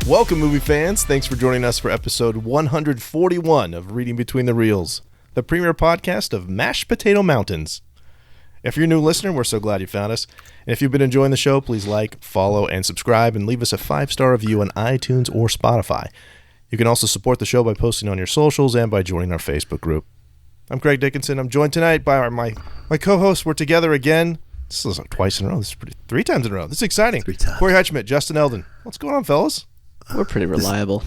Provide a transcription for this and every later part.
Welcome, movie fans. Thanks for joining us for episode 141 of Reading Between the Reels, the premier podcast of Mashed Potato Mountains. If you're a new listener, we're so glad you found us. And if you've been enjoying the show, please like, follow, and subscribe, and leave us a 5-star review on iTunes or Spotify. You can also support the show by posting on your socials and by joining our Facebook group. I'm Craig Dickinson. I'm joined tonight by my co-hosts. We're together again. This is like twice in a row. This is 3 times in a row. This is exciting. 3 times. Corey Hutchman, Justin Eldon. What's going on, fellas? We're pretty reliable.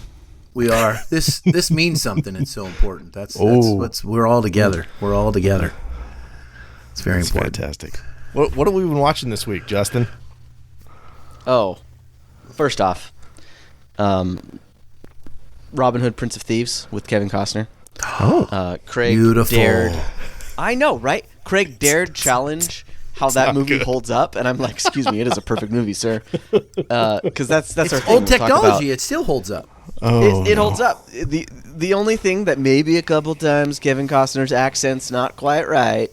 We are. This means something. It's so important. That's what's. We're all together. We're all together. It's very important. Fantastic. What have we been watching this week, Justin? Oh, first off, Robin Hood, Prince of Thieves with Kevin Costner. Oh, Craig beautiful. dared. I know, right? Craig dared challenge how that movie holds up, and I'm like, excuse me, it is a perfect movie, sir. Because that's our thing. Old technology. It still holds up. Oh, it holds up. The only thing that maybe a couple times Kevin Costner's accent's not quite right,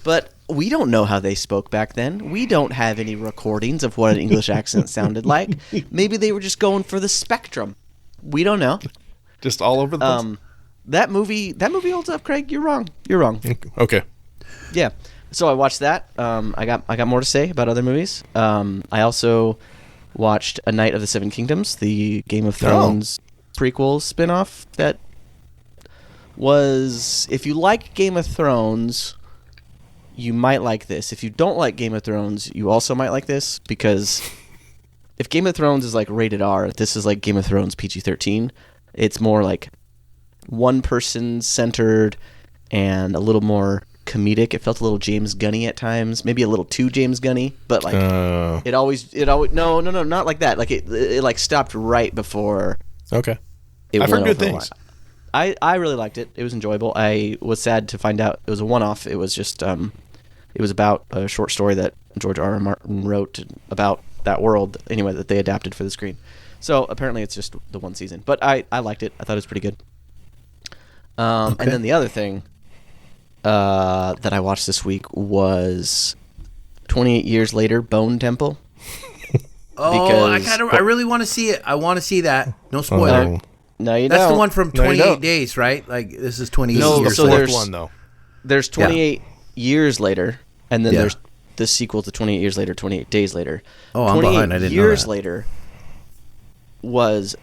but we don't know how they spoke back then. We don't have any recordings of what an English accent sounded like. Maybe they were just going for the spectrum. We don't know. Just all over the place. That movie holds up, Craig. You're wrong. Okay. Yeah. So I watched that. I got more to say about other movies. I also watched A Night of the Seven Kingdoms, the Game of Thrones prequel spinoff. That was, if you like Game of Thrones, you might like this. If you don't like Game of Thrones, you also might like this, because if Game of Thrones is like rated R, this is like Game of Thrones PG-13. It's more like one person centered and a little more comedic. It felt a little James Gunny at times, maybe a little too James Gunny, but like it always no, not like that. Like it like stopped right before. Okay. I've heard good things. I really liked it. It was enjoyable. I was sad to find out it was a one-off. It was just it was about a short story that George R. R. Martin wrote about that world anyway that they adapted for the screen. So apparently it's just the one season, but I liked it. I thought it was pretty good. And then the other thing that I watched this week was 28 Years Later, Bone Temple. I really want to see it. I want to see that. No spoiler. No, you don't. That's the one from 28 Days, right? Like, this is 28 no, years. So there's one, though. There's 28 Years Later, and then there's the sequel to 28 Years Later, 28 Days Later. Oh, I'm behind. I didn't know that. 28 Years Later was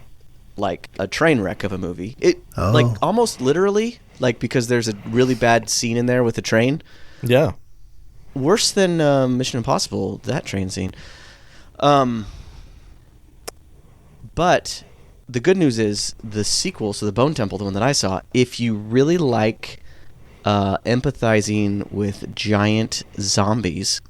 like a train wreck of a movie. Like almost literally, like, because there's a really bad scene in there with a train. Yeah. Worse than Mission Impossible, that train scene. But the good news is the sequel, so the Bone Temple, the one that I saw, if you really like empathizing with giant zombies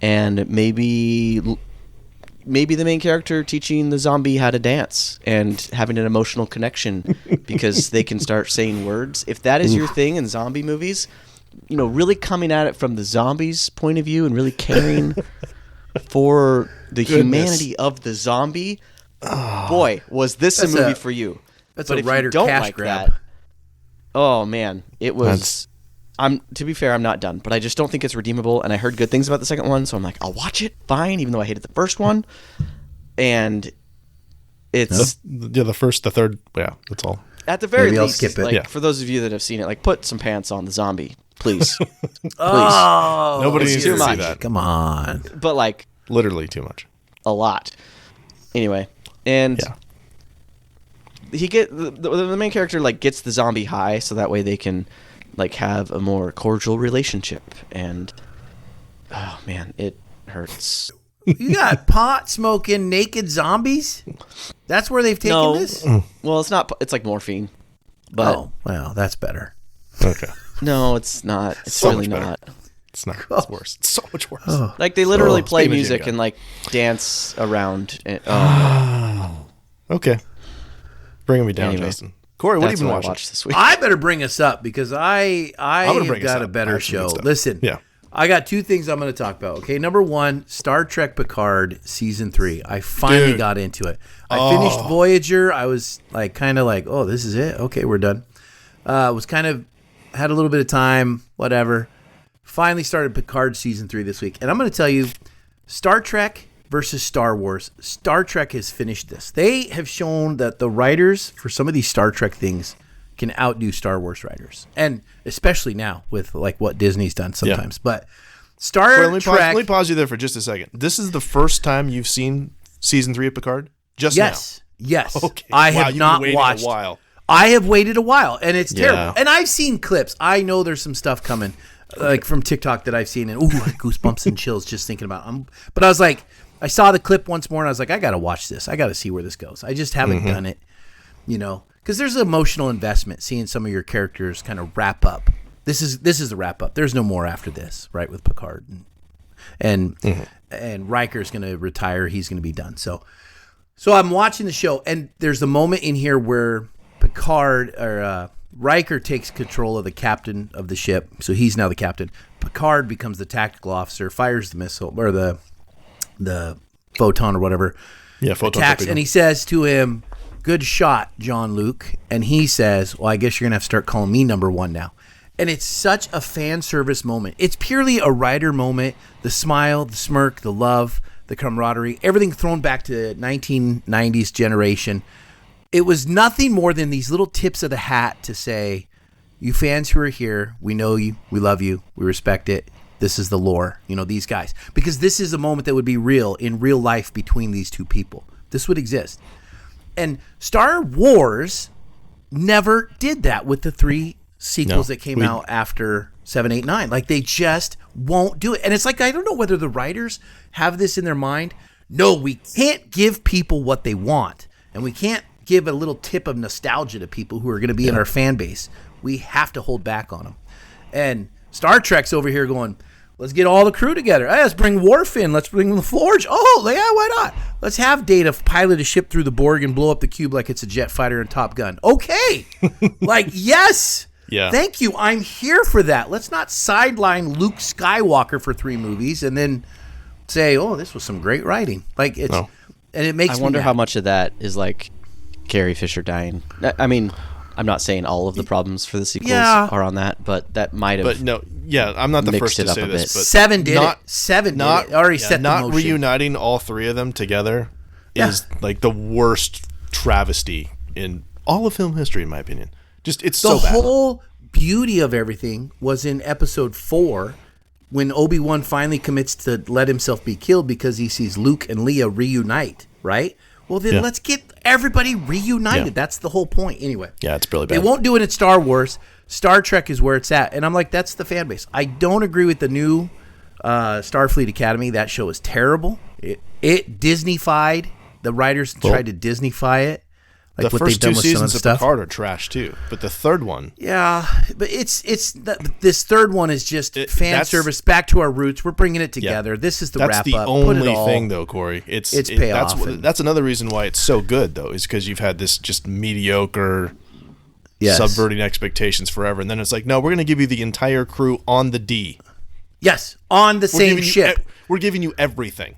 and maybe the main character teaching the zombie how to dance and having an emotional connection because they can start saying words. If that is your thing in zombie movies, you know, really coming at it from the zombies' point of view and really caring for the humanity of the zombie, boy, was this a movie for you. That's but a if writer you don't cash like grab. that, oh man, it was. To be fair, I'm not done, but I just don't think it's redeemable. And I heard good things about the second one, so I'm like, I'll watch it, fine, even though I hated the first one. And it's the first, the third, that's all. At the very Maybe I'll least, skip it. like, for those of you that have seen it, like, put some pants on the zombie, please. Please. Oh, Nobody it's needs too to see much. that. Come on. But like Literally too much. a lot. Anyway, and the main character like gets the zombie high, so that way they can like have a more cordial relationship. And oh man, it hurts. You got pot smoking naked zombies? That's where they've taken this? Well, it's not. It's like morphine. But Oh, well, that's better. Okay. no, it's not. It's So really much better. not. It's not. It's worse. It's so much worse. Like they literally play Steven music Spielberg. and like dance around. And, Okay. Bringing me down, Anyway, Justin. Corey, what have that's you been what I watching? watched this week. I better bring us up because I gonna have bring us got up. a I better have some good show. stuff. Listen, Yeah. I got 2 things I'm going to talk about. Okay, number 1, Star Trek Picard season 3. I finally got into it. I finished Voyager. I was like, kind of like, oh, this is it. Okay, we're done. Was kind of had a little bit of time, whatever. Finally started Picard season 3 this week, and I'm going to tell you, Star Trek versus Star Wars. Star Trek has finished this. They have shown that the writers for some of these Star Trek things can outdo Star Wars writers, and especially now with like what Disney's done sometimes. But Star Trek. Let me pause you there for just a second. This is the first time you've seen season 3 of Picard. Just now. Yes. Okay. I Wow, have you've not been waiting watched. a while. I have waited a while, and it's terrible. Yeah. And I've seen clips. I know there's some stuff coming, like from TikTok that I've seen, and goosebumps and chills just thinking about it. But I was like, I saw the clip once more, and I was like, I got to watch this. I got to see where this goes. I just haven't done it, because there's an emotional investment seeing some of your characters kind of wrap up. This is the wrap up. There's no more after this, right? With Picard and Riker's going to retire. He's going to be done. So I'm watching the show, and there's a moment in here where Picard or Riker takes control of the captain of the ship, so he's now the captain. Picard becomes the tactical officer, fires the missile or the photon or whatever. Yeah, photon attacks, torpedo. and he says to him, "Good shot, John Luke." And he says, "Well, I guess you're gonna have to start calling me number one now." And it's such a fan service moment. It's purely a writer moment. The smile, the smirk, the love, the camaraderie, everything thrown back to 1990s generation. It was nothing more than these little tips of the hat to say, you fans who are here, we know you, we love you, we respect it. This is the lore, these guys. Because this is a moment that would be real in real life between these two people. This would exist. And Star Wars never did that with the 3 sequels that came out after 7, 8, 9. Like, they just won't do it. And it's like, I don't know whether the writers have this in their mind. No, we can't give people what they want. And we can't give a little tip of nostalgia to people who are going to be in our fan base. We have to hold back on them. And Star Trek's over here going, let's get all the crew together. Hey, let's bring Worf in. Let's bring the Forge. Oh, yeah, why not? Let's have Data pilot a ship through the Borg and blow up the cube like it's a jet fighter in Top Gun. Okay. Like, yes. Yeah. Thank you. I'm here for that. Let's not sideline Luke Skywalker for 3 movies and then say, oh, this was some great writing. Like, it's, and it makes I wonder me how much of that is like Carrie Fisher dying. I mean, I'm not saying all of the problems for the sequels are on that, but that might have. But no, I'm not the first to say this, but 7 did it. 7 did it. Already set the not motion. reuniting all 3 of them together is like the worst travesty in all of film history, in my opinion. Just it's the so bad. whole beauty of everything was in episode 4 when Obi-Wan finally commits to let himself be killed because he sees Luke and Leia reunite, right? Well, then let's get everybody reunited. Yeah. That's the whole point. Anyway. Yeah, it's really bad. They won't do it in Star Wars. Star Trek is where it's at. And I'm like, that's the fan base. I don't agree with the new Starfleet Academy. That show is terrible. It Disney-fied. The writers tried to Disney-fy it. Like the what first they've done 2 with some seasons of of the stuff. Picard are trash too, but the 3rd one, but this 3rd one is just fan service back to our roots. We're bringing it together. This is the wrap up. That's the only thing, though, Corey. It's payoff. That's another reason why it's so good, though, is because you've had this just mediocre, subverting expectations forever, and then it's like, no, we're going to give you the entire crew on the D. Yes, on the same ship. We're giving you everything,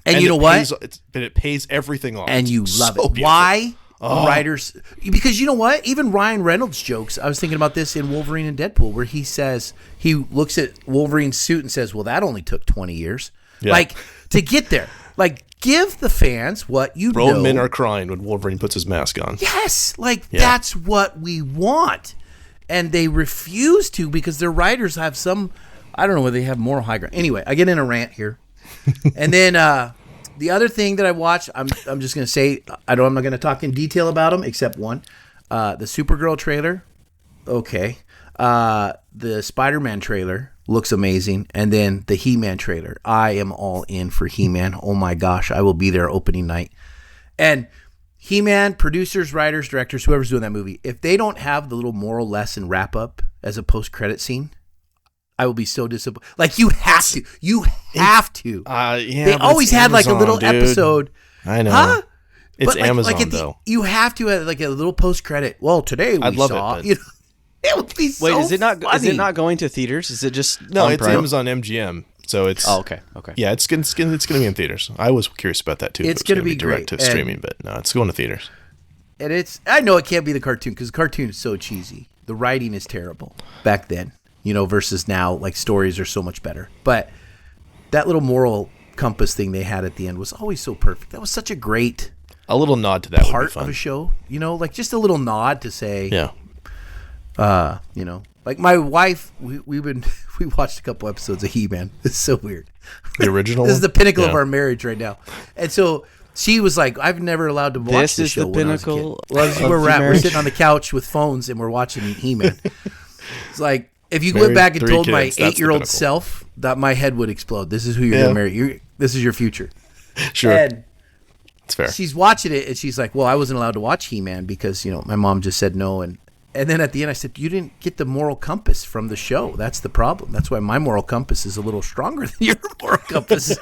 and you know what? It pays everything off, and you love it. Beautiful. Why? Writers, because you know what? Even Ryan Reynolds jokes. I was thinking about this in Wolverine and Deadpool, where he says he looks at Wolverine's suit and says, "Well, that only took 20 years, like to get there." Like, give the fans what you know. Grown men are crying when Wolverine puts his mask on. Yes, that's what we want, and they refuse to because their writers have some. I don't know whether they have moral high ground. Anyway, I get in a rant here, and then. The other thing that I watched, I'm just going to say, I'm not going to talk in detail about them, except one. The Supergirl trailer, okay. The Spider-Man trailer looks amazing. And then the He-Man trailer. I am all in for He-Man. Oh my gosh, I will be there opening night. And He-Man, producers, writers, directors, whoever's doing that movie, if they don't have the little moral lesson wrap-up as a post-credit scene, I will be so disappointed. Like, you have to. You have to. They always had like a little episode. I know. Huh? It's Amazon, though. You have to have like a little post-credit. Well, today we saw. It would be so Wait, is it not? funny. Is it not going to theaters? Is it just no? on It's Prime? Amazon MGM. So it's okay. Yeah, it's gonna be in theaters. I was curious about that too. It's going gonna to be direct great. to streaming, but no, it's going to theaters. And I know it can't be the cartoon because the cartoon is so cheesy. The writing is terrible back then. Versus now, like stories are so much better. But that little moral compass thing they had at the end was always so perfect. That was such a great A little nod to that would be part fun. of a show, you know, like just a little nod to say, Yeah. you know, like my wife, we watched a couple episodes of He-Man. It's so weird. The original. This is the pinnacle of Yeah. our marriage right now. And so she was like, I've never allowed to watch This this is show the when I was a kid. pinnacle Well, this is of where we're your at. We're marriage. sitting on the couch with phones and we're watching He-Man. It's like, if you Married went back and 3 told my kids, that's the 8-year-old pinnacle. self that my head would explode. This is who you're going to marry. This is your future. Sure. And It's fair. she's watching it and she's like, well, I wasn't allowed to watch He-Man because, you know, my mom just said no. And then at the end I said, you didn't get the moral compass from the show. That's the problem. That's why my moral compass is a little stronger than your moral compass.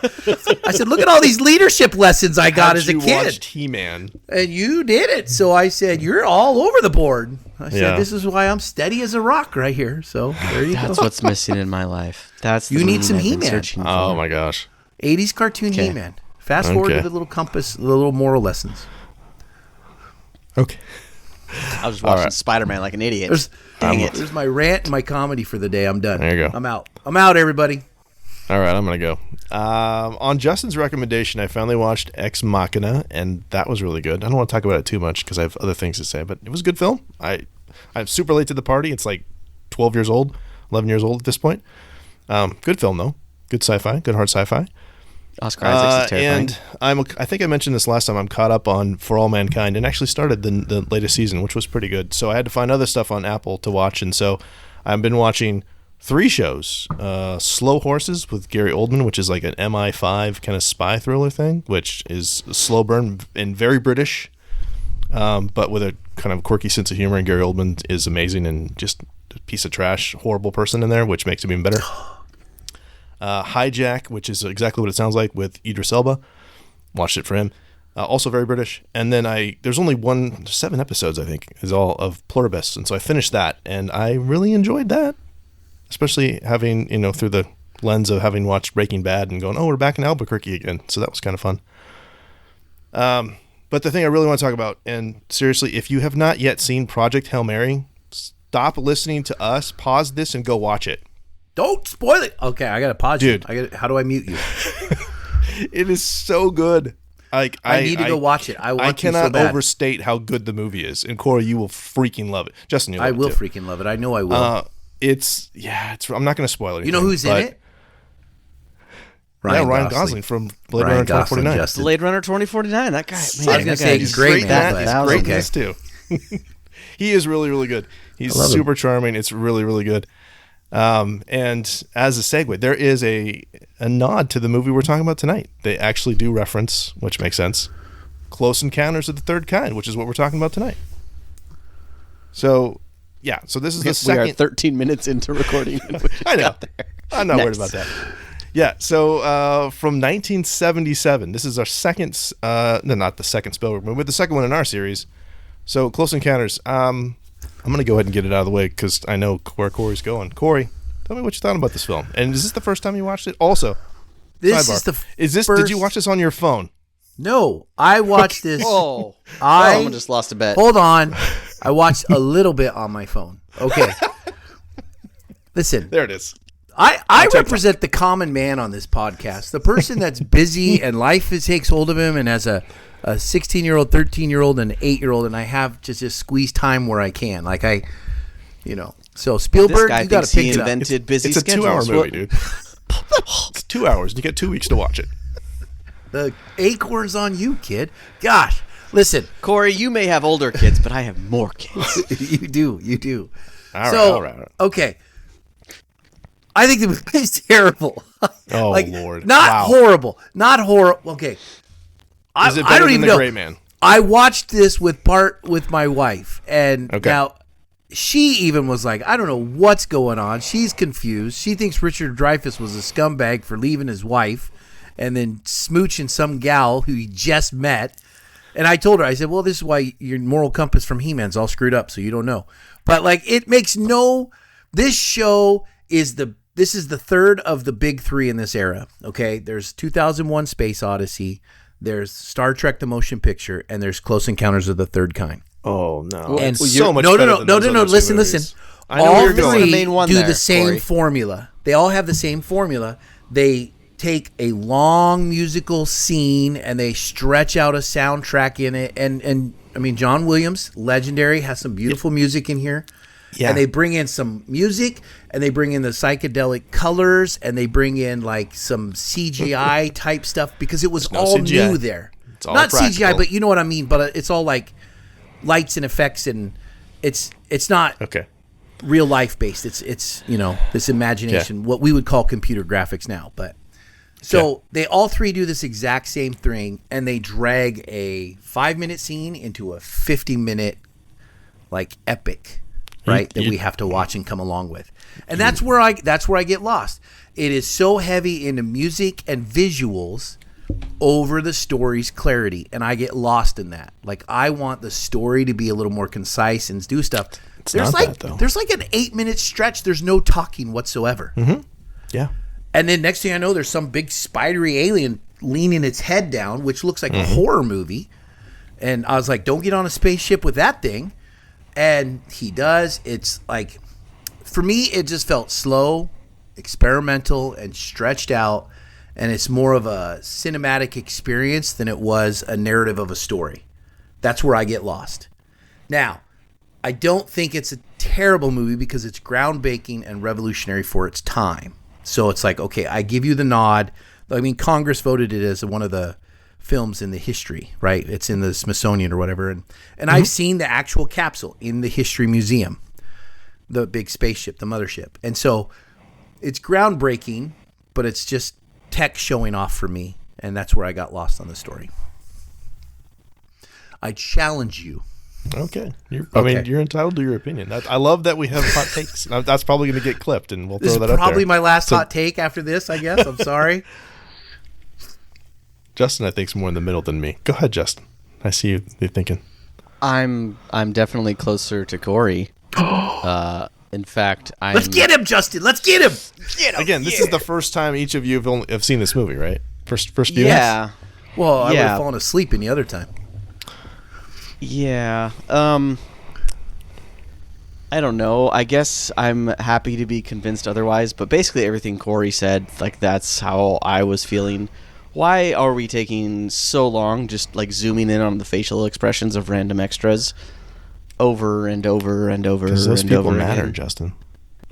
I said, look at all these leadership lessons I got as a you kid. watched He-Man. And you did it. So I said, you're all over the board. I said, Yeah. this is why I'm steady as a rock right here. So there you That's go. what's missing in my life. That's the You need meaning some I've been He-Man. searching Oh for. my gosh. 80s cartoon Okay. He-Man. Fast forward Okay. to the little compass, the little moral lessons. Okay. I was just watching right. Spider-Man like an idiot. There's, Dang it. There's my rant and my comedy for the day. I'm done. There you go. I'm out. I'm out, everybody. All right, I'm gonna go. On Justin's recommendation, I finally watched Ex Machina, and that was really good. I don't want to talk about it too much because I have other things to say, but it was a good film. I'm super late to the party. It's like 12 years old, 11 years old at this point. Good film though. Good sci-fi. Good hard sci-fi. Oscar Isaacs is terrifying. And I think I mentioned this last time. I'm caught up on For All Mankind and actually started the latest season, which was pretty good. So I had to find other stuff on Apple to watch, and so I've been watching 3 shows. Slow Horses with Gary Oldman, which is like an MI5 kind of spy thriller thing, which is a slow burn and very British, but with a kind of quirky sense of humor. And Gary Oldman is amazing and just a piece of trash, horrible person in there, which makes him even better. Hijack, which is exactly what it sounds like with Idris Elba. Watched it for him. Also very British. And then there's only 7 episodes, I think, is all of Pluribus. And so I finished that, and I really enjoyed that. Especially having, through the lens of having watched Breaking Bad and going, oh, we're back in Albuquerque again. So that was kind of fun. But the thing I really want to talk about, and seriously, if you have not yet seen Project Hail Mary, stop listening to us, pause this, and go watch it. Don't spoil it. Okay, I got to pause Dude. you. How do I mute you? It is so good. I need to go watch it. I want I to so cannot bad. overstate how good the movie is. And Corey, you will freaking love it. Justin, you'll I love will it too. freaking love it. I know I will. I'm not going to spoil it. You know who's in it? Ryan Gosling from Blade Runner 2049. Justin. Blade Runner 2049. That guy. Man, I was going to that say guy he's is great, that man. thousand. Great in Okay. this too. He is really, really good. He's super charming. It's really, really good. And as a segue, there is a nod to the movie we're talking about tonight. They actually do reference, which makes sense, Close Encounters of the Third Kind, which is what we're talking about tonight. So, yeah. So this is the We second. are 13 minutes into recording. I know. I'm not worried Next. about that. Yeah. So from 1977, this is our second. No, not the second Spielberg movie, but the second one in our series. So Close Encounters. I'm going to go ahead and get it out of the way because I know where Corey's going. Corey, tell me what you thought about this film. And is this the first time you watched it? Also, This sidebar, is the Did you watch this on your phone? No, I watched this. Oh, I someone just lost a bet. Hold on. I watched a little bit on my phone. Okay. Listen, There it is. I represent the common man on this podcast. The person that's busy and life takes hold of him and has a 16-year-old, 13-year-old, and an 8-year-old, and I have to just squeeze time where I can. Like So This Spielberg, guy you got to thinks he pick it up. invented busy It's a schedules. 2-hour movie, dude. It's 2 hours. You get 2 weeks to watch it. The acorn's on you, kid. Gosh, listen. Corey, you may have older kids, but I have more kids. You do. All right. Okay. I think the movie is terrible. Oh, Lord. Not Wow. horrible. Not horrible. Okay. Is it I better don't than even The know. Gray Man? I watched this with my wife, and Okay. now she even was like, I don't know what's going on. She's confused. She thinks Richard Dreyfuss was a scumbag for leaving his wife and then smooching some gal who he just met. And I told her, I said, well, this is why your moral compass from He-Man's all screwed up, so you don't know. But it makes this show is this is the third of the big 3 in this era. Okay. There's 2001 Space Odyssey. There's Star Trek, the motion picture, and there's Close Encounters of the Third Kind. Oh, no. And It's so much no. better than those other two Listen. movies. I know All where you're going. three The main one do there, the same Corey. formula. They all have the same formula. They take a long musical scene and they stretch out a soundtrack in it. And I mean, John Williams, legendary, has some beautiful music in here. Yeah. And they bring in some music, and they bring in the psychedelic colors, and they bring in like some CGI type stuff because it was all new there. It's all not practical. CGI, but you know what I mean. But it's all like lights and effects, and it's not real life based. It's this imagination, what we would call computer graphics now. But so they all three do this exact same thing, and they drag a 5-minute scene into a 50-minute like epic. Right, that we have to watch and come along with, and that's where I get lost. It is so heavy into music and visuals over the story's clarity, and I get lost in that. Like, I want the story to be a little more concise and do stuff. There's like an 8-minute stretch. There's no talking whatsoever. Mm-hmm. Yeah, and then next thing I know, there's some big spidery alien leaning its head down, which looks like a horror movie. And I was like, "Don't get on a spaceship with that thing." And he does. It's like, for me, it just felt slow, experimental, and stretched out. And it's more of a cinematic experience than it was a narrative of a story. That's where I get lost. Now, I don't think it's a terrible movie because it's groundbreaking and revolutionary for its time. So it's like, okay, I give you the nod. I mean, Congress voted it as one of the films in the history, right? It's in the Smithsonian or whatever. And I've seen the actual capsule in the History Museum, the big spaceship, the mothership. And so it's groundbreaking, but it's just tech showing off for me. And that's where I got lost on the story. I challenge you. Okay. I mean, you're entitled to your opinion. I love that we have hot takes. That's probably going to get clipped, and we'll throw that up there. This is probably my last hot take after this, I guess. I'm sorry. Justin, I think, is more in the middle than me. Go ahead, Justin. I see you're thinking. I'm definitely closer to Corey. In fact, let's get him, Justin. Let's get him. Get him. Again, this is the first time each of you have seen this movie, right? First viewing. Yeah. Well, I would have fallen asleep any other time. Yeah. I don't know. I guess I'm happy to be convinced otherwise. But basically, everything Corey said, like, that's how I was feeling. Why are we taking so long just like zooming in on the facial expressions of random extras over and over and over? Because those people matter, Justin.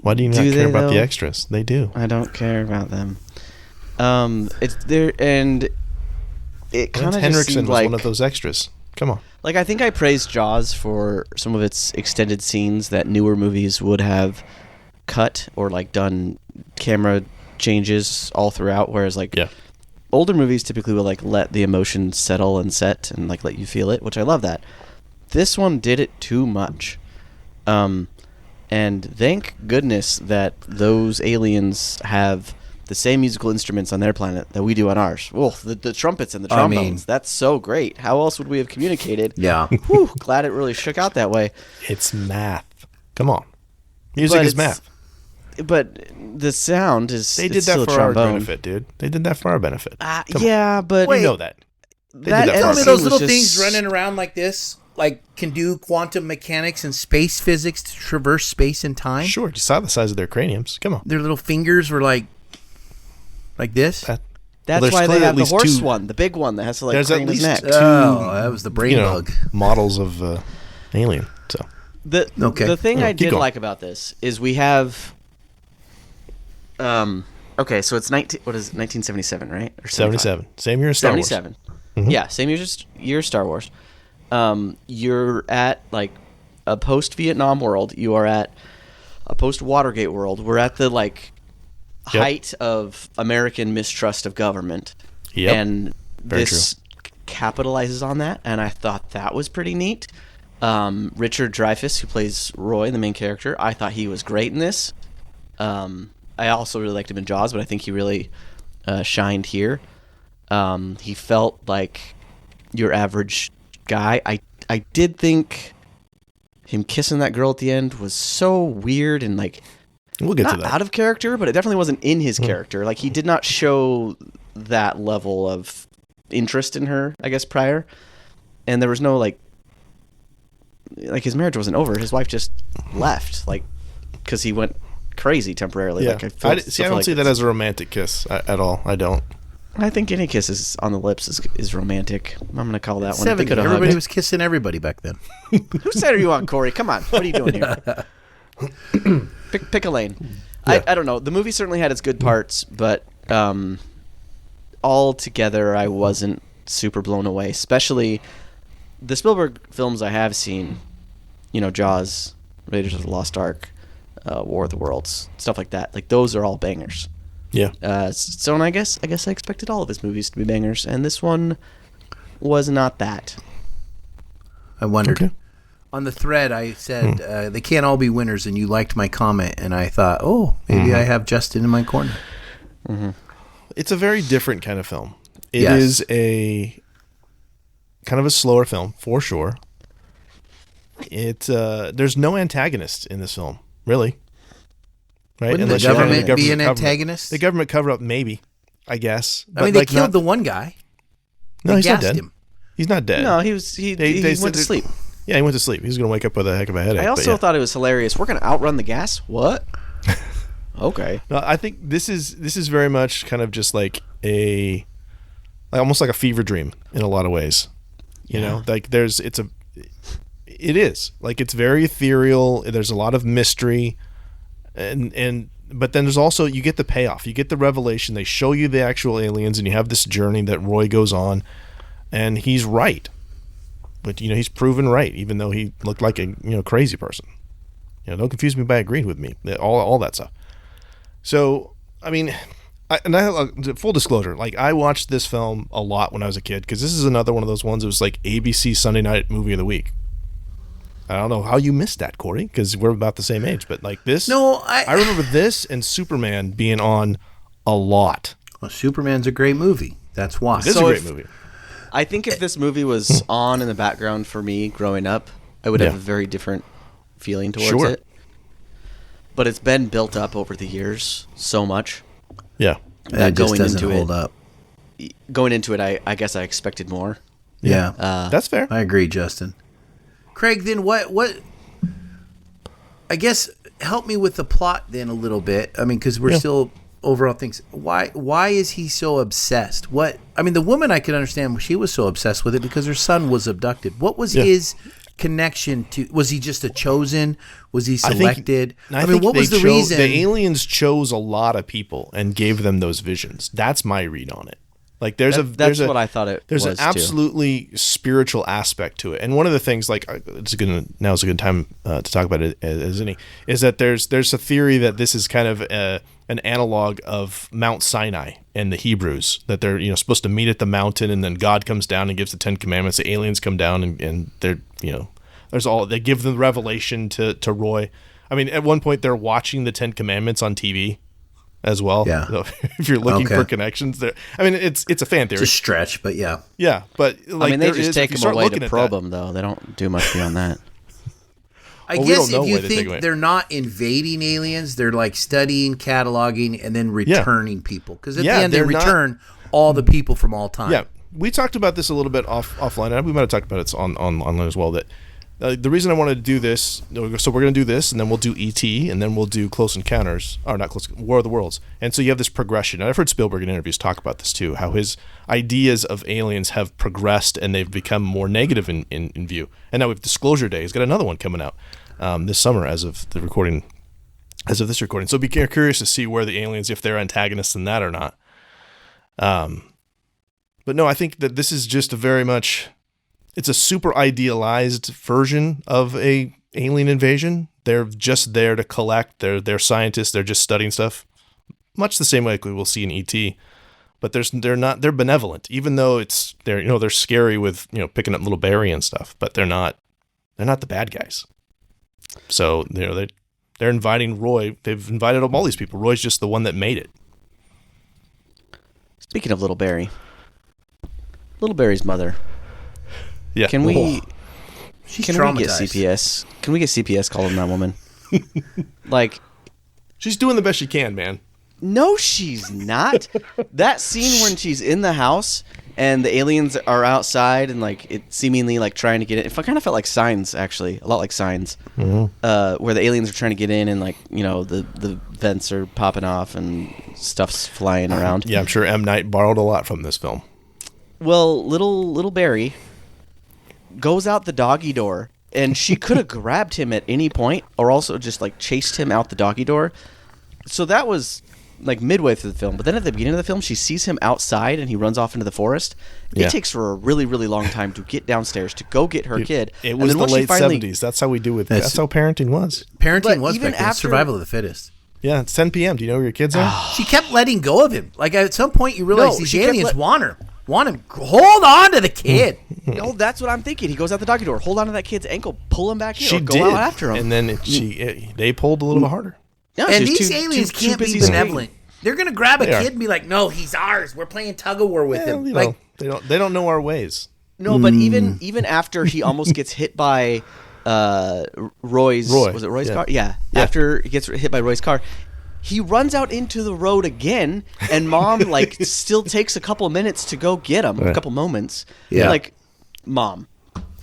Why do you not care about the extras? They do. I don't care about them. It's there, and it kind of just seemed was like one of those extras. Come on. Like, I think I praised Jaws for some of its extended scenes that newer movies would have cut or like done camera changes all throughout, whereas like older movies typically will like let the emotion settle and set and like let you feel it, which I love that. This one did it too much. And thank goodness that those aliens have the same musical instruments on their planet that we do on ours. Well, the trumpets and the trombones. That's so great. How else would we have communicated? Yeah. Whew, glad it really shook out that way. It's math. Come on. Music is math. But the sound is They did that for our benefit, dude. They did that for our benefit. Yeah, but... You know that. Tell me those little things running around like this, like, can do quantum mechanics and space physics to traverse space and time? Sure. You saw the size of their craniums. Come on. Their little fingers were like this? That's why they have the horse one, the big one that has to like crane his neck. Oh, that was the brain bug. Models of Alien. So the thing I did like about this is we have... okay, so it's 1977, right? Or 77. Same year as Star Wars. 77. Yeah, same year as Star Wars. You're at like a post-Vietnam world. You are at a post-Watergate world. We're at the like height of American mistrust of government. Yep. And this capitalizes on that, and I thought that was pretty neat. Richard Dreyfuss, who plays Roy, the main character, I thought he was great in this. I also really liked him in Jaws, but I think he really shined here. He felt like your average guy. I did think him kissing that girl at the end was so weird and like we'll get not to that. Out of character, but it definitely wasn't in his character. Like he did not show that level of interest in her, I guess, prior. And there was no like his marriage wasn't over. His wife just left, like, because he went crazy temporarily. Yeah. Like I don't see that as a romantic kiss at all. I don't. I think any kisses on the lips is romantic. I'm going to call that one. 70. Everybody was kissing everybody back then. Whose side are you on, Corey? Come on. What are you doing here? Pick a lane. Yeah. I don't know. The movie certainly had its good parts, but altogether I wasn't super blown away. Especially the Spielberg films I have seen, Jaws, Raiders of the Lost Ark, War of the Worlds, stuff like that. Like those are all bangers. Yeah. And I guess I expected all of his movies to be bangers, and this one was not that. I wondered. Okay. On the thread, I said they can't all be winners, and you liked my comment, and I thought, oh, maybe I have Justin in my corner. Mm-hmm. It's a very different kind of film. It Yes. is a kind of a slower film, for sure. There's no antagonist in this film, really. Right? Wouldn't Unless the you have government be an cover-up. antagonist? The government cover up, maybe, I guess. I mean, they killed the one guy. No, They he's not gassed dead. him. He's not dead. No, he They went to sleep. Yeah, he went to sleep. He was going to wake up with a heck of a headache. I also thought it was hilarious. We're going to outrun the gas? What? Okay. No, I think this is very much kind of just like almost like a fever dream in a lot of ways. You know, like it is like it's very ethereal. There's a lot of mystery, but then there's also you get the payoff. You get the revelation. They show you the actual aliens, and you have this journey that Roy goes on, and he's right. But he's proven right, even though he looked like a crazy person. Don't confuse me by agreeing with me. All that stuff. So I mean, full disclosure, like I watched this film a lot when I was a kid because this is another one of those ones that was like ABC Sunday Night Movie of the Week. I don't know how you missed that, Corey, because we're about the same age. But like this, No, I remember this and Superman being on a lot. Well, Superman's a great movie. That's why. It is a great movie. I think if this movie was on in the background for me growing up, I would have Yeah. a very different feeling towards Sure. it. But it's been built up over the years so much. Yeah. It just doesn't hold up. Going into it, I guess I expected more. Yeah. That's fair. I agree, Justin. Craig, then what I guess help me with the plot then a little bit. I mean, because we're still overall things. Why is he so obsessed? The woman I could understand she was so obsessed with it because her son was abducted. What was his connection to? Was he just a chosen? Was he selected? I think what was the reason? The aliens chose a lot of people and gave them those visions. That's my read on it. Like That's what I thought it there's was, an absolutely spiritual aspect to it. And one of the things, like now's a good time to talk about it as any, is that there's a theory that this is kind of an analog of Mount Sinai and the Hebrews, that they're supposed to meet at the mountain, and then God comes down and gives the 10 Commandments. The aliens come down and they're they give the revelation to Roy. I mean, at one point they're watching the 10 Commandments on TV as well. Yeah. So if you're looking for connections there, I mean, it's a fan theory. It's a stretch, but yeah. Yeah, but like they just take them away to probe them, though. They don't do much beyond that. I Well, we guess don't know if you why they take think away. they're not invading aliens, they're like studying, cataloging, and then returning people. Because at the end, they they're not- return all the people from all time. Yeah, we talked about this a little bit offline. And we might have talked about it online as well. That the reason I wanted to do this, so we're going to do this, and then we'll do E.T., and then we'll do Close Encounters, or not Close, War of the Worlds. And so you have this progression. And I've heard Spielberg in interviews talk about this too, how his ideas of aliens have progressed and they've become more negative in view. And now we have Disclosure Day. He's got another one coming out this summer as of this recording. So be curious to see where the aliens, if they're antagonists in that or not. But no, I think that this is just it's a super idealized version of a alien invasion. They're just there to collect. They're scientists. They're just studying stuff, much the same way like we will see in E.T. But they're benevolent, even though they're scary with picking up little berry and stuff. But they're not the bad guys. So they're inviting Roy. They've invited all these people. Roy's just the one that made it. Speaking of Little Barry, Little Barry's mother. Yeah. Can we? She's Can we get traumatized. CPS? Can we get CPS calling that woman? Like, She's doing the best she can, man. No, she's not. That scene when she's in the house and the aliens are outside and like it seemingly like trying to get in. It kind of felt like Signs, actually, a lot like Signs, where the aliens are trying to get in and like the vents are popping off and stuff's flying around. Yeah, I'm sure M. Night borrowed a lot from this film. Well, little Barry goes out the doggy door, and she could have grabbed him at any point, or also just like chased him out the doggy door. So that was like midway through the film, but then at the beginning of the film, she sees him outside and he runs off into the forest. It takes her a really, really long time to get downstairs to go get her kid. It was the late 70s. That's how we do with that's how parenting was. Parenting was even after survival of the fittest. Yeah, it's 10 p.m. Do you know where your kids are? She kept letting go of him. Like at some point, you realize these aliens want him. Hold on to the kid. No, that's what I'm thinking. He goes out the doggy door, hold on to that kid's ankle, pull him back in, or go out after him. And then they pulled a little bit harder. No, and these aliens can't be benevolent. They're gonna grab a kid and be like, "No, he's ours. We're playing tug of war with him." Like they don't know our ways. No, but even after he almost gets hit by Roy. Was it Roy's car? Yeah. After he gets hit by Roy's car, he runs out into the road again, and Mom like still takes a couple of minutes to go get him. A couple moments. Yeah. Like, Mom,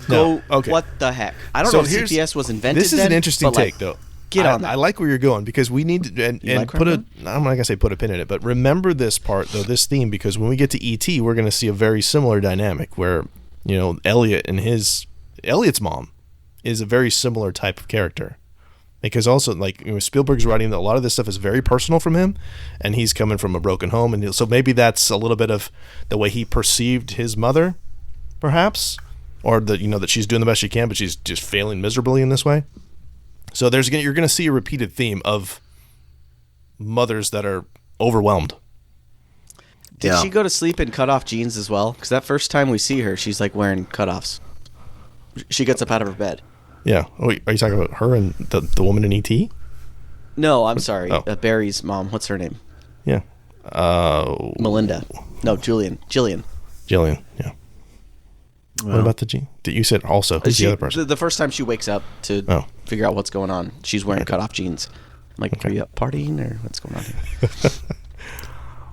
go. Okay. What the heck? I don't know if CPS was invented. This is an interesting take, though. Get on that. I like where you're going because we need to and put I'm not gonna say put a pin in it, but remember this part though, this theme, because when we get to E.T., we're gonna see a very similar dynamic where Elliot and Elliot's mom is a very similar type of character, because also like Spielberg's writing that a lot of this stuff is very personal from him, and he's coming from a broken home, and so maybe that's a little bit of the way he perceived his mother, perhaps, or that that she's doing the best she can, but she's just failing miserably in this way. So you're going to see a repeated theme of mothers that are overwhelmed. Did she go to sleep in cut-off jeans as well? Because that first time we see her, she's like wearing cut-offs. She gets up out of her bed. Yeah. Oh, wait, are you talking about her and the woman in E.T.? No, I'm sorry. Barry's mom. What's her name? Yeah. Melinda. No, Jillian. Jillian, yeah. Well, what about the G? You said also. Who's the other person? The first time she wakes up to figure out what's going on, she's wearing cut-off jeans. I'm like, are you up partying or what's going on here?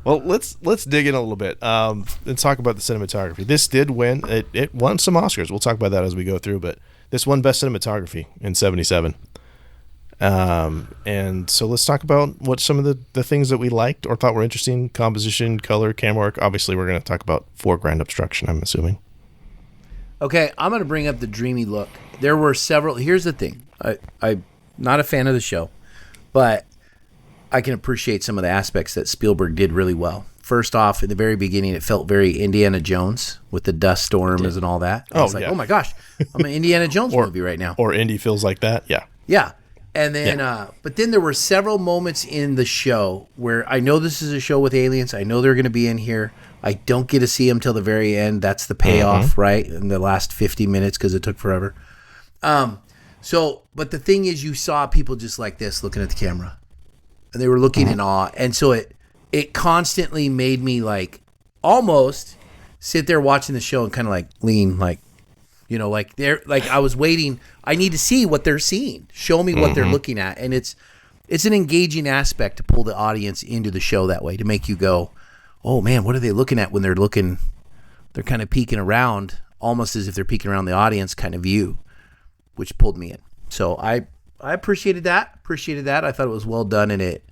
Well, let's dig in a little bit and talk about the cinematography. This did win. It won some Oscars. We'll talk about that as we go through, but this won Best Cinematography in 1977. And so let's talk about what some of the things that we liked or thought were interesting: composition, color, camera work. Obviously, we're going to talk about foreground obstruction, I'm assuming. Okay, I'm going to bring up the dreamy look. There were several. Here's the thing. I'm not a fan of the show, but I can appreciate some of the aspects that Spielberg did really well. First off, in the very beginning, it felt very Indiana Jones with the dust storms and all that. I was like, oh my gosh, I'm an Indiana Jones movie right now. Or Indy feels like that, yeah. Yeah. And then, but then there were several moments in the show where I know this is a show with aliens. I know they're going to be in here. I don't get to see them till the very end. That's the payoff, right? In the last 50 minutes, because it took forever. But the thing is, you saw people just like this looking at the camera, and they were looking in awe. And so it constantly made me like almost sit there watching the show and kind of like lean, like, like they're like I was waiting. I need to see what they're seeing. Show me what they're looking at, and it's an engaging aspect to pull the audience into the show that way, to make you go, oh man, what are they looking at when they're looking? They're kind of peeking around, almost as if they're peeking around the audience kind of view, which pulled me in. So I appreciated that. I thought it was well done, and it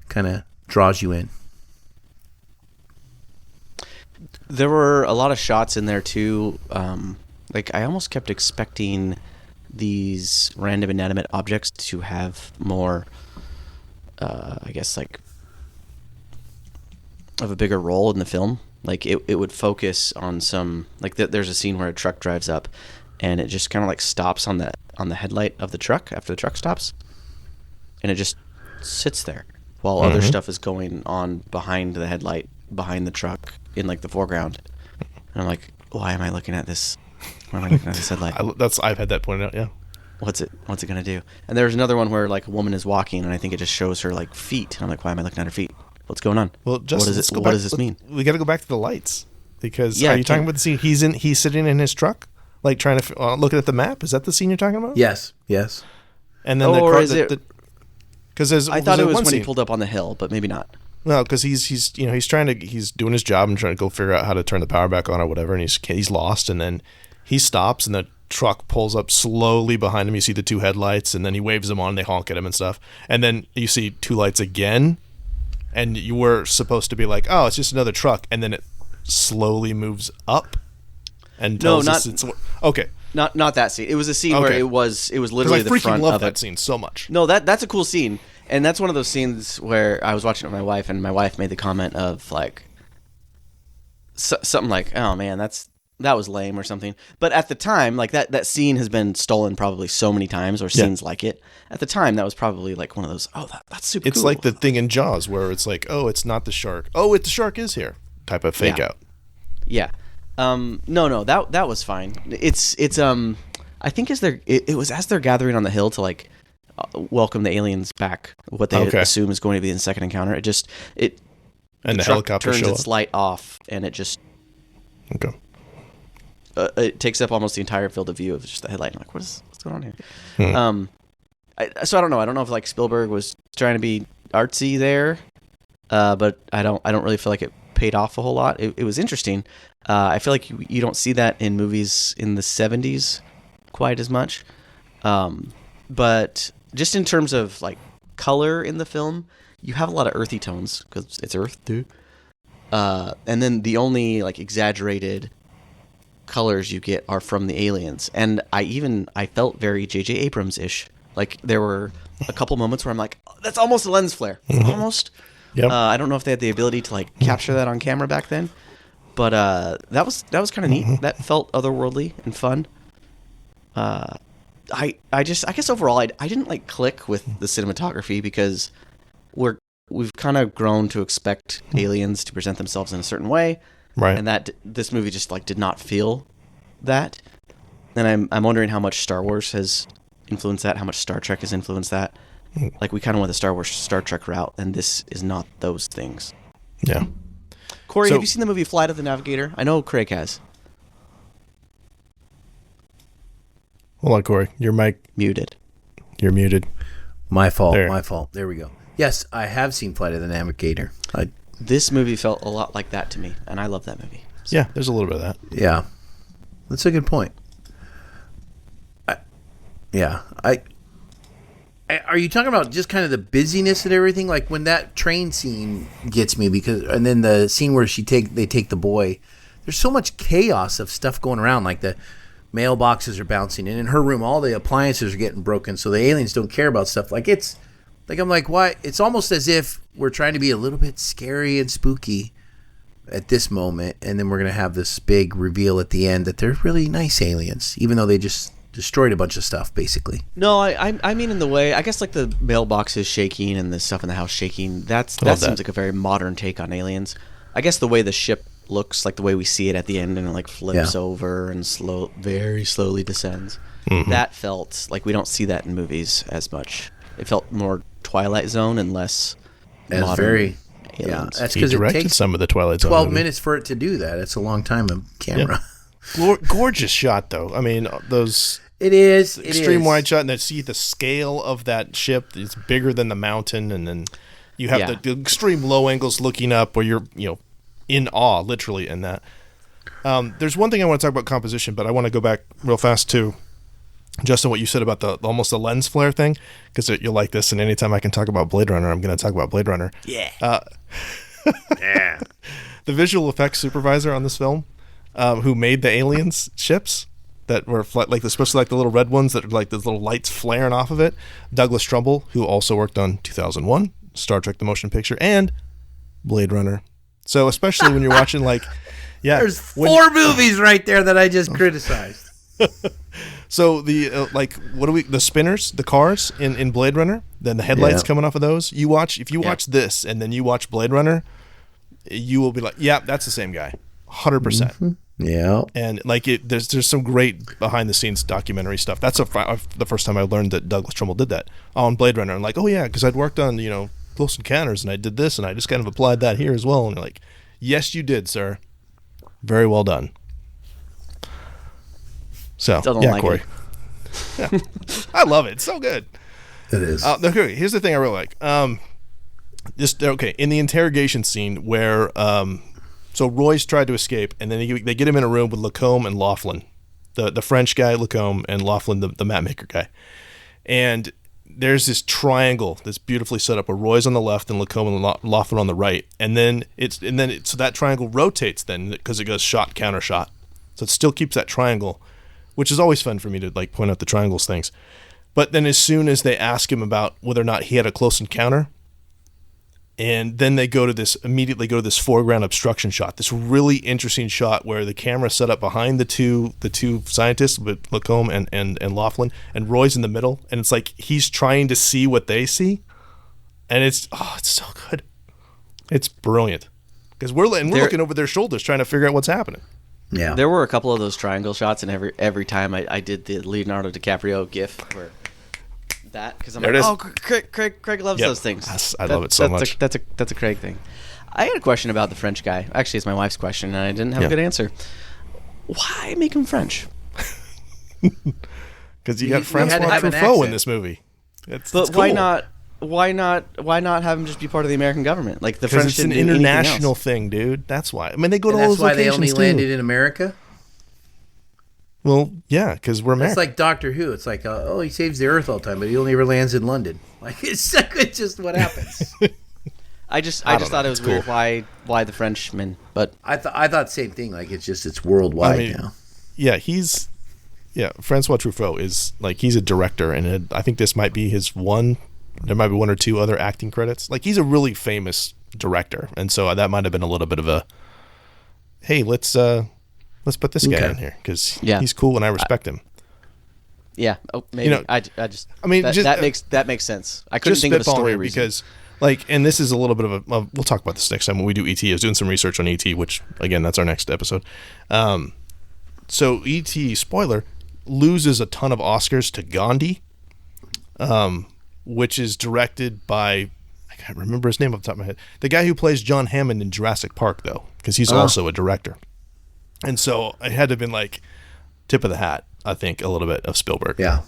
kind of draws you in. There were a lot of shots in there too. Like I almost kept expecting these random inanimate objects to have more, I guess, like of a bigger role in the film. Like it would focus on some, like there's a scene where a truck drives up and it just kind of like stops on the headlight of the truck after the truck stops, and it just sits there while other stuff is going on behind the headlight, behind the truck, in like the foreground. And I'm like, why am I looking at this? Why am I looking at this headlight? I've had that pointed out, yeah. What's it gonna do? And there's another one where like a woman is walking, and I think it just shows her like feet. And I'm like, why am I looking at her feet? What's going on? Well, just what does this mean? We got to go back to the lights, because are you talking about the scene? He's sitting in his truck, like trying to looking at the map. Is that the scene you're talking about? Yes. And then Because I thought it was when he pulled up on the hill, but maybe not. No, because he's doing his job and trying to go figure out how to turn the power back on or whatever, and he's lost, and then he stops, and the truck pulls up slowly behind him. You see the two headlights, and then he waves them on, and they honk at him and stuff, and then you see two lights again, and you were supposed to be like, oh, it's just another truck, and then it slowly moves up and tells us it's okay. Not that scene. It was a scene where it was literally the front love of that it. scene so much. No, that's a cool scene, and that's one of those scenes where I was watching it with my wife, and my wife made the comment of like something like, "Oh man, that was lame" or something. But at the time, like that scene has been stolen probably so many times, or scenes like it. At the time, that was probably like one of those. Oh, that's super. It's cool. like the thing in Jaws where it's like, oh, it's not the shark. Oh, the shark is here. Type of fake out. Yeah. No, that was fine. It's I think it was as they're gathering on the hill to like welcome the aliens back, what they assume is going to be the second encounter. And the helicopter turns its light off, and it just it takes up almost the entire field of view of just the headlight. I'm like, what's going on here? So I don't know. I don't know if like Spielberg was trying to be artsy there, but I don't really feel like it paid off a whole lot. It was interesting. I feel like you don't see that in movies in the 70s quite as much. But just in terms of like color in the film, you have a lot of earthy tones because it's Earth too. And then the only like exaggerated colors you get are from the aliens. And I felt very J.J. Abrams-ish. Like there were a couple moments where I'm like, oh, that's almost a lens flare. Almost. Yep. I don't know if they had the ability to like capture that on camera back then, but that was kind of neat. That felt otherworldly and fun. I guess overall I didn't like click with the cinematography because we've kind of grown to expect aliens to present themselves in a certain way, right? And that this movie just like did not feel that. And I'm wondering how much Star Wars has influenced that, how much Star Trek has influenced that. Like, we kind of went the Star Trek route, and this is not those things. Yeah. Corey, have you seen the movie Flight of the Navigator? I know Craig has. Hold on, Corey. Your mic... Muted. You're muted. My fault. There we go. Yes, I have seen Flight of the Navigator. This movie felt a lot like that to me, and I love that movie. So. Yeah, there's a little bit of that. Yeah. That's a good point. Are you talking about just kind of the busyness and everything? Like when that train scene gets me and then the scene where they take the boy, there's so much chaos of stuff going around. Like the mailboxes are bouncing, and in her room, all the appliances are getting broken. So the aliens don't care about stuff. Like I'm like, why? It's almost as if we're trying to be a little bit scary and spooky at this moment. And then we're going to have this big reveal at the end that they're really nice aliens, even though they just destroyed a bunch of stuff, basically. No, I mean in the way, I guess like the mailbox is shaking and the stuff in the house shaking. That seems like a very modern take on aliens. I guess the way the ship looks, like the way we see it at the end and it like flips over and very slowly descends. That felt like we don't see that in movies as much. It felt more Twilight Zone and less modern aliens. Yeah, that's because it takes some of the Twilight Zone 12 minutes for it to do that. It's a long time of camera. Yep. Gorgeous shot, though. I mean, those extreme wide shot, and then see the scale of that ship. It's bigger than the mountain, and then you have the extreme low angles looking up, where you're in awe, literally, in that. There's one thing I want to talk about composition, but I want to go back real fast to Justin, what you said about the almost the lens flare thing, because you'll like this. And anytime I can talk about Blade Runner, I'm going to talk about Blade Runner. Yeah. Yeah. The visual effects supervisor on this film, who made the aliens ships that were especially like the little red ones that are like those little lights flaring off of it, Douglas Trumbull, who also worked on 2001, Star Trek: The Motion Picture, and Blade Runner. So especially when you're watching there's four movies right there that I just criticized. So the the spinners, the cars in Blade Runner, then the headlights coming off of those. If you watch this and then you watch Blade Runner, you will be like, yeah, that's the same guy, 100%. Yeah. And there's some great behind the scenes documentary stuff. That's the first time I learned that Douglas Trumbull did that on Blade Runner. And oh yeah, because I'd worked on Close Encounters and I did this and I just kind of applied that here as well. And you're like, yes, you did, sir. Very well done. So Corey. Yeah. I love it. It's so good. It is. Okay, here's the thing I really like. In the interrogation scene where so Roy's tried to escape, and then they get him in a room with Lacombe and Laughlin, the French guy Lacombe and Laughlin the map maker guy, and there's this triangle that's beautifully set up where Roy's on the left and Lacombe and Laughlin on the right, and then so that triangle rotates then because it goes shot counter shot, so it still keeps that triangle, which is always fun for me to like point out the triangles things. But then as soon as they ask him about whether or not he had a close encounter, and then they immediately go to this foreground obstruction shot, this really interesting shot where the camera set up behind the two scientists with Lacombe and Laughlin, and Roy's in the middle, and it's like he's trying to see what they see, and it's so good. It's brilliant because we're looking over their shoulders trying to figure out what's happening. Yeah, there were a couple of those triangle shots, and every time I did the Leonardo DiCaprio gif where that, because I'm like, Craig loves those things. I love it so much. That's a Craig thing. I had a question about the French guy. Actually, it's my wife's question, and I didn't have a good answer. Why make him French? Because you got Francois Truffaut in this movie. But cool. why not? Why not have him just be part of the American government? Like the French. It's an international thing, dude. That's why. I mean, they go to all those locations. That's why they only landed in America. Well, yeah, because we're American. It's like Doctor Who. It's like, he saves the Earth all the time, but he only ever lands in London. Like, it's just what happens. I just thought it was weird why the Frenchmen, but I thought the same thing. Like, it's worldwide now. Yeah, Francois Truffaut is like, he's a director, and I think this might be his one. There might be one or two other acting credits. Like, he's a really famous director, and so that might have been a little bit of a, hey, let's put this guy in here because he's cool and I respect him. Yeah, maybe. That makes sense. I couldn't think of a story reason. Because, like, and this is a little bit of a. We'll talk about this next time when we do ET. I was doing some research on ET, which again, that's our next episode. So ET, spoiler, loses a ton of Oscars to Gandhi, which is directed by, I can't remember his name off the top of my head. The guy who plays John Hammond in Jurassic Park, though, because he's also a director. And so it had to have been like tip of the hat, I think, a little bit of Spielberg. Yeah.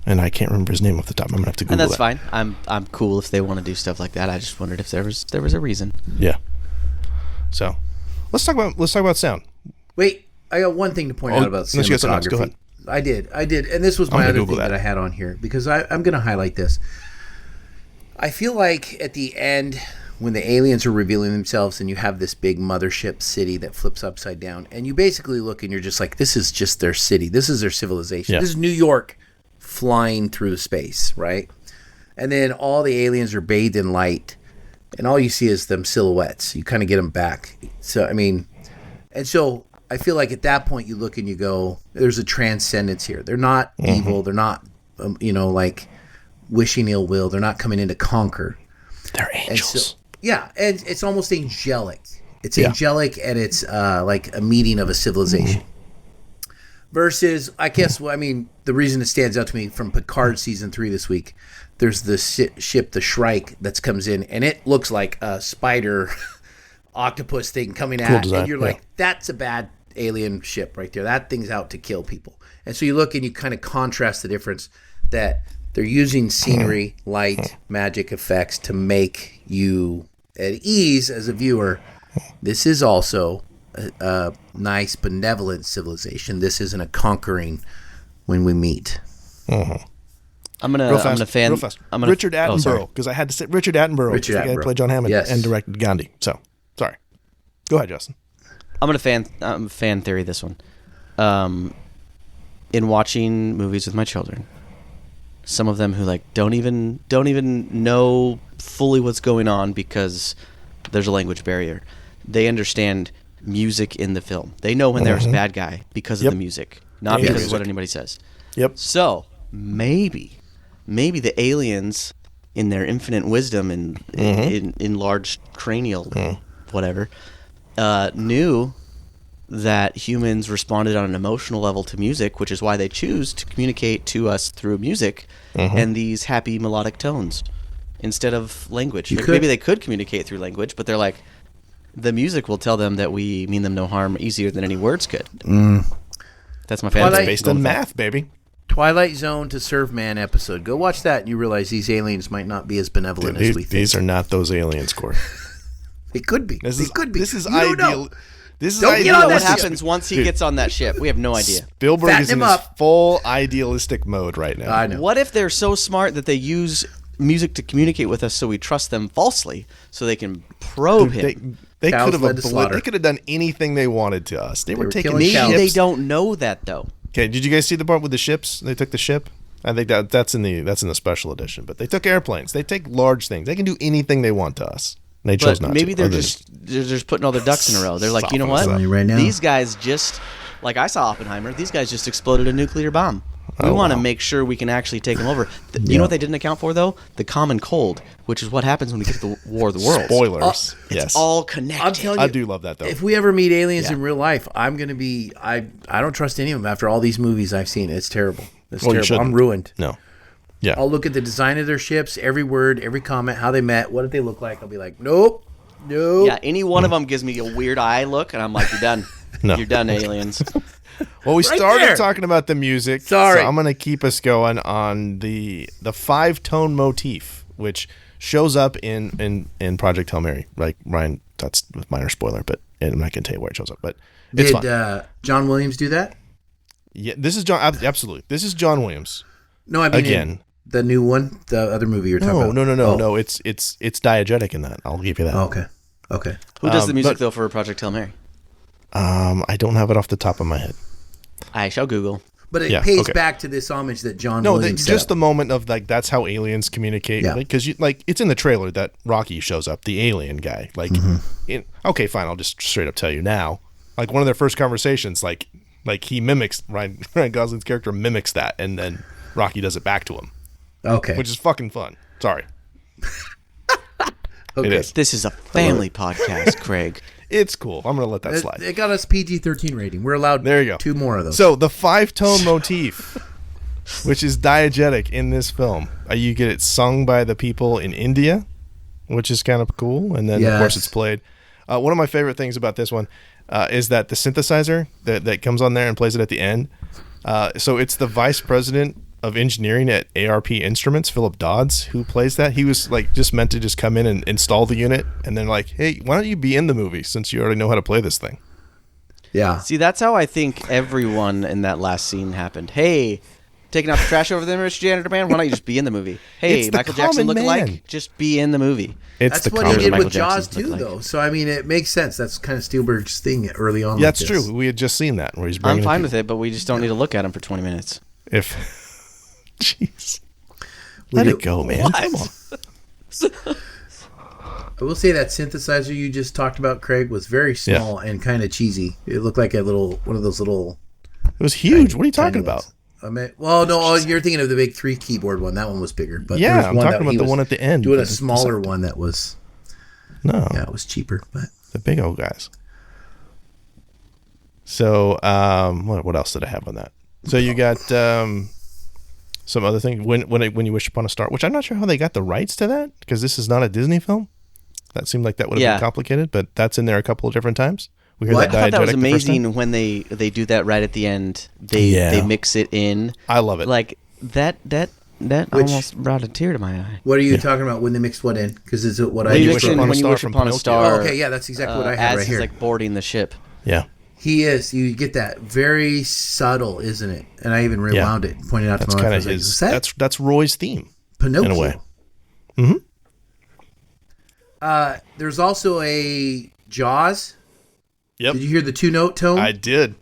And I can't remember his name off the top. I'm gonna have to Google that. And that's fine. I'm cool if they want to do stuff like that. I just wondered if there was a reason. Yeah. So let's talk about sound. Wait, I got one thing to point out about cinematography. Go ahead. I did, and this was my other thing that I had on here because I'm going to highlight this. I feel like at the end, when the aliens are revealing themselves and you have this big mothership city that flips upside down, and you basically look and you're just like, this is just their city. This is their civilization. Yeah. This is New York flying through space, right? And then all the aliens are bathed in light, and all you see is them silhouettes. You kind of get them back. So, I mean, and so I feel like at that point you look and you go, there's a transcendence here. They're not evil. They're not, like wishing ill will. They're not coming in to conquer. They're angels. And it's almost angelic. It's angelic, and it's like a meeting of a civilization. Versus, I guess, the reason it stands out to me from Picard season 3 this week, there's the ship, the Shrike, that comes in, and it looks like a spider octopus thing coming at, and you're like, that's a bad alien ship right there. That thing's out to kill people. And so you look and you kind of contrast the difference that they're using scenery, light, magic effects to make you at ease as a viewer. This is also a nice, benevolent civilization. This isn't a conquering when we meet. I'm gonna fan real fast. Richard Attenborough, because I had to say Richard Attenborough. Richard Attenborough, the guy who played John Hammond and directed Gandhi. So sorry. Go ahead, Justin. I'm gonna fan theory this one. In watching movies with my children, some of them who like don't even know fully what's going on because there's a language barrier. They understand music in the film. They know when there's a bad guy because of the music, not because of what anybody says. Yep. So maybe the aliens, in their infinite wisdom and in large cranial whatever, knew that humans responded on an emotional level to music, which is why they choose to communicate to us through music and these happy melodic tones instead of language. Maybe they could communicate through language, but they're like, the music will tell them that we mean them no harm easier than any words could. That's my fantasy. It's based on math, baby. Twilight Zone to Serve Man episode. Go watch that, and you realize these aliens might not be as benevolent as we think. These are not those aliens, Corey. They could be. This is You don't know. ideal. This is Don't ideal. get on What that happens once he gets on that ship? We have no idea. Spielberg Fatten is in him his up. full idealistic mode right now. I know. What if they're so smart that they use music to communicate with us so we trust them falsely so they can probe him? They Cows could led to have slaughter. they could have done anything they wanted to us. They were taking killing ships. cows. Maybe they don't know that, though. Okay, did you guys see the part with the ships? They took the ship. I think that's in the special edition. But they took airplanes. They take large things. They can do anything they want to us. And they chose But not maybe to. they're just putting all their ducks in a row. They're like, you know what? Telling you right now. These guys just, like I saw Oppenheimer, these guys just exploded a nuclear bomb. We want to make sure we can actually take them over. You know what they didn't account for, though? The common cold, which is what happens when we get to the War of the Worlds. Spoilers. Yes. It's all connected. I'm telling you, I do love that, though. if we ever meet aliens in real life, I'm going to be. I don't trust any of them after all these movies I've seen. It's terrible. It's Well, you terrible. I'm shouldn't. ruined. No. Yeah. I'll look at the design of their ships, every word, every comment, how they met, what did they look like. I'll be like, nope. Yeah, any one of them gives me a weird eye look, and I'm like, you're done. No. You're done, aliens. Well, we Right started there. talking about the music. Sorry. So I'm going to keep us going on the 5-tone motif, which shows up in Project Hail Mary. Like, Ryan, that's a minor spoiler, but and I'm not going to tell you where it shows up, but it's fine. Did John Williams do that? Yeah, this is John. Absolutely. This is John Williams. No, I mean Again. the new one, the other movie you're talking about. No. It's diegetic in that. I'll give you that. Oh, okay. Who does the music, but- though, for Project Hail Mary? I don't have it off the top of my head. I shall Google. But it Yeah, pays okay. back to this homage that John No, Williams set just up. the moment of like that's how aliens communicate. Yeah. Because it's in the trailer that Rocky shows up, the alien guy. Like, okay, fine. I'll just straight up tell you now. Like one of their first conversations, like he mimics Ryan Gosling's character mimics that, and then Rocky does it back to him, Okay. which is fucking fun. Sorry, Okay. it is. This is a family podcast, Craig. It's cool. I'm gonna let that slide. It got us PG-13 rating. We're allowed There you go. 2 more of those. So the 5-tone motif, which is diegetic in this film, you get it sung by the people in India, which is kind of cool, and then of course Yes. it's played. One of my favorite things about this one is that the synthesizer that comes on there and plays it at the end. So it's the vice president of engineering at ARP Instruments, Philip Dodds, who plays that. He was like just meant to just come in and install the unit, and then like, hey, why don't you be in the movie since you already know how to play this thing? yeah. See, that's how I think everyone in that last scene happened. Hey, taking out the trash over there, Mr. Janitor Man? Why don't you just be in the movie? Hey, It's the Michael Jackson common look-alike? man. Just be in the movie. It's That's the what he common did man. with Jaws Jackson's too, look like. though. So I mean, it makes sense. That's kind of Spielberg's thing early on. Yeah, that's like this. true. We had just seen that where he's I'm bringing fine in with it, but we just don't need to look at him for 20 minutes. If jeez, let do- it go, man. Come on. I will say that synthesizer you just talked about, Craig, was very small and kind of cheesy. It looked like one of those little. It was huge. What are you talking tiny about? ones. I mean, well, no, you're thinking of the big 3 keyboard one. That one was bigger. But there Yeah, was I'm one talking that about he the was one at the end. Doing a The smaller one that was, No, it was cheaper. But the big old guys. So, what else did I have on that? So you got some other thing. When you wish upon a star, which I'm not sure how they got the rights to that because this is not a Disney film. That seemed like that would have been complicated, but that's in there a couple of different times. We heard What? that I thought that was diegetic the first time. amazing when they do that right at the end. They mix it in. I love it. Like that almost brought a tear to my eye. what are you talking about when they mixed what in? Because is it what I When you just wish wrote? Upon a when you Star wish from upon a Pinocchio. star. Oh, okay, yeah, that's exactly what I had as right he's here. like boarding the ship. Yeah, He is. You get that very subtle, isn't it? And I even rewound it, and pointed out that's to my kind wife. I of was like, his. "Is that That's Roy's theme Pinocchio?" in a way. Mm-hmm. There's also a Jaws. Yep, Did you hear the 2-note tone? I did.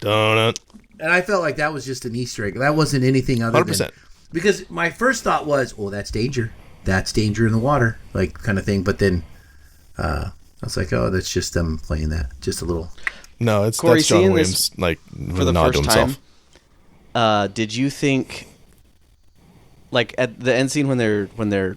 Donut. And I felt like that was just an Easter egg. That wasn't anything other 100%. than because my first thought was, "Oh, that's danger. That's danger in the water," like kind of thing. But then I was like, "Oh, that's just them playing that, just a little." No, Corey, that's John seeing Williams, this like For the nod to first himself. time, did you think, like at the end scene when they're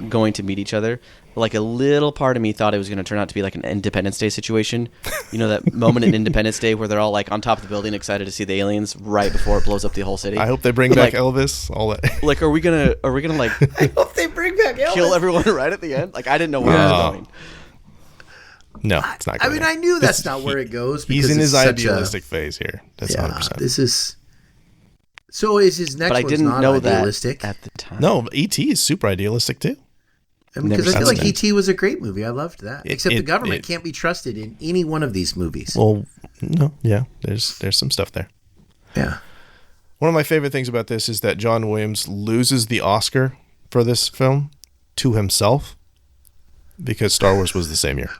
going to meet each other, like a little part of me thought it was going to turn out to be like an Independence Day situation. You know that moment in Independence Day where they're all like on top of the building, excited to see the aliens right before it blows up the whole city. I hope they bring back Like- Elvis. All that. Like, are we gonna like I hope they bring back Elvis. kill everyone right at the end? Like, I didn't know where it was going. No, it's not. I Going mean, there. I knew that's not where it goes. He's because in it's his such a- idealistic phase here. That's Yeah, 100%. this is. So is his next But I one's didn't not know idealistic? that at the time. No, E.T. is super idealistic too. Because Never I feel seen like it. E.T. was a great movie. I loved that. Except the government it- can't be trusted in any one of these movies. Well, no, yeah, there's some stuff there. Yeah. One of my favorite things about this is that John Williams loses the Oscar for this film to himself because Star Wars was the same year.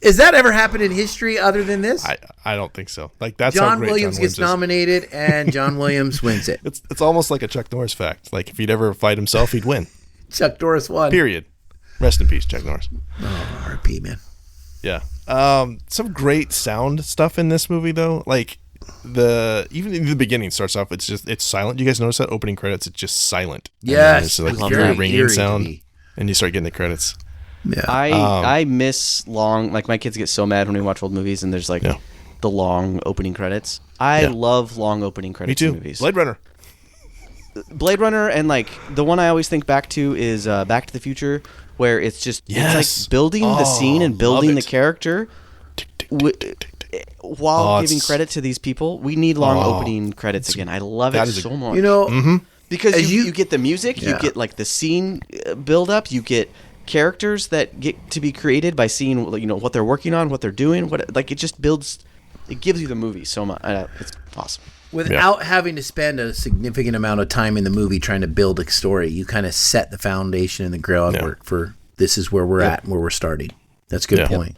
Has that ever happened in history other than this? I don't think so. Like that's how John great Williams John gets Williams is. nominated and John Williams wins it. It's almost like a Chuck Norris fact. Like if he'd ever fight himself, he'd win. Chuck Norris won. Period. Rest in peace, Chuck Norris. Oh, R.P. man. Yeah. Some great sound stuff in this movie though. Like even in the beginning starts off it's silent. You guys notice that opening credits? It's just silent. And then Yes, there's, it's like very a ringing eerie to sound, me. and you start getting the credits. Yeah. I miss long, like my kids get so mad when we watch old movies and there's like Yeah. the long opening credits. I Yeah. love long opening Me credits too. in movies. Blade Runner. And like the one I always think back to is Back to the Future, where it's just Yes. it's like building the scene and love building the it. character while Oh, giving it's- credit to these people. We need long opening credits again. I love that it is a- so much. You know, Mm-hmm. because as you you- get the music, you Yeah. get like the scene build up, you get characters that get to be created by seeing what they're working on, what they're doing, what like it just builds, it gives you the movie so much. It's awesome. without having to spend a significant amount of time in the movie trying to build a story, you kind of set the foundation and the groundwork for this is where we're at and where we're starting. That's a good Yeah. point.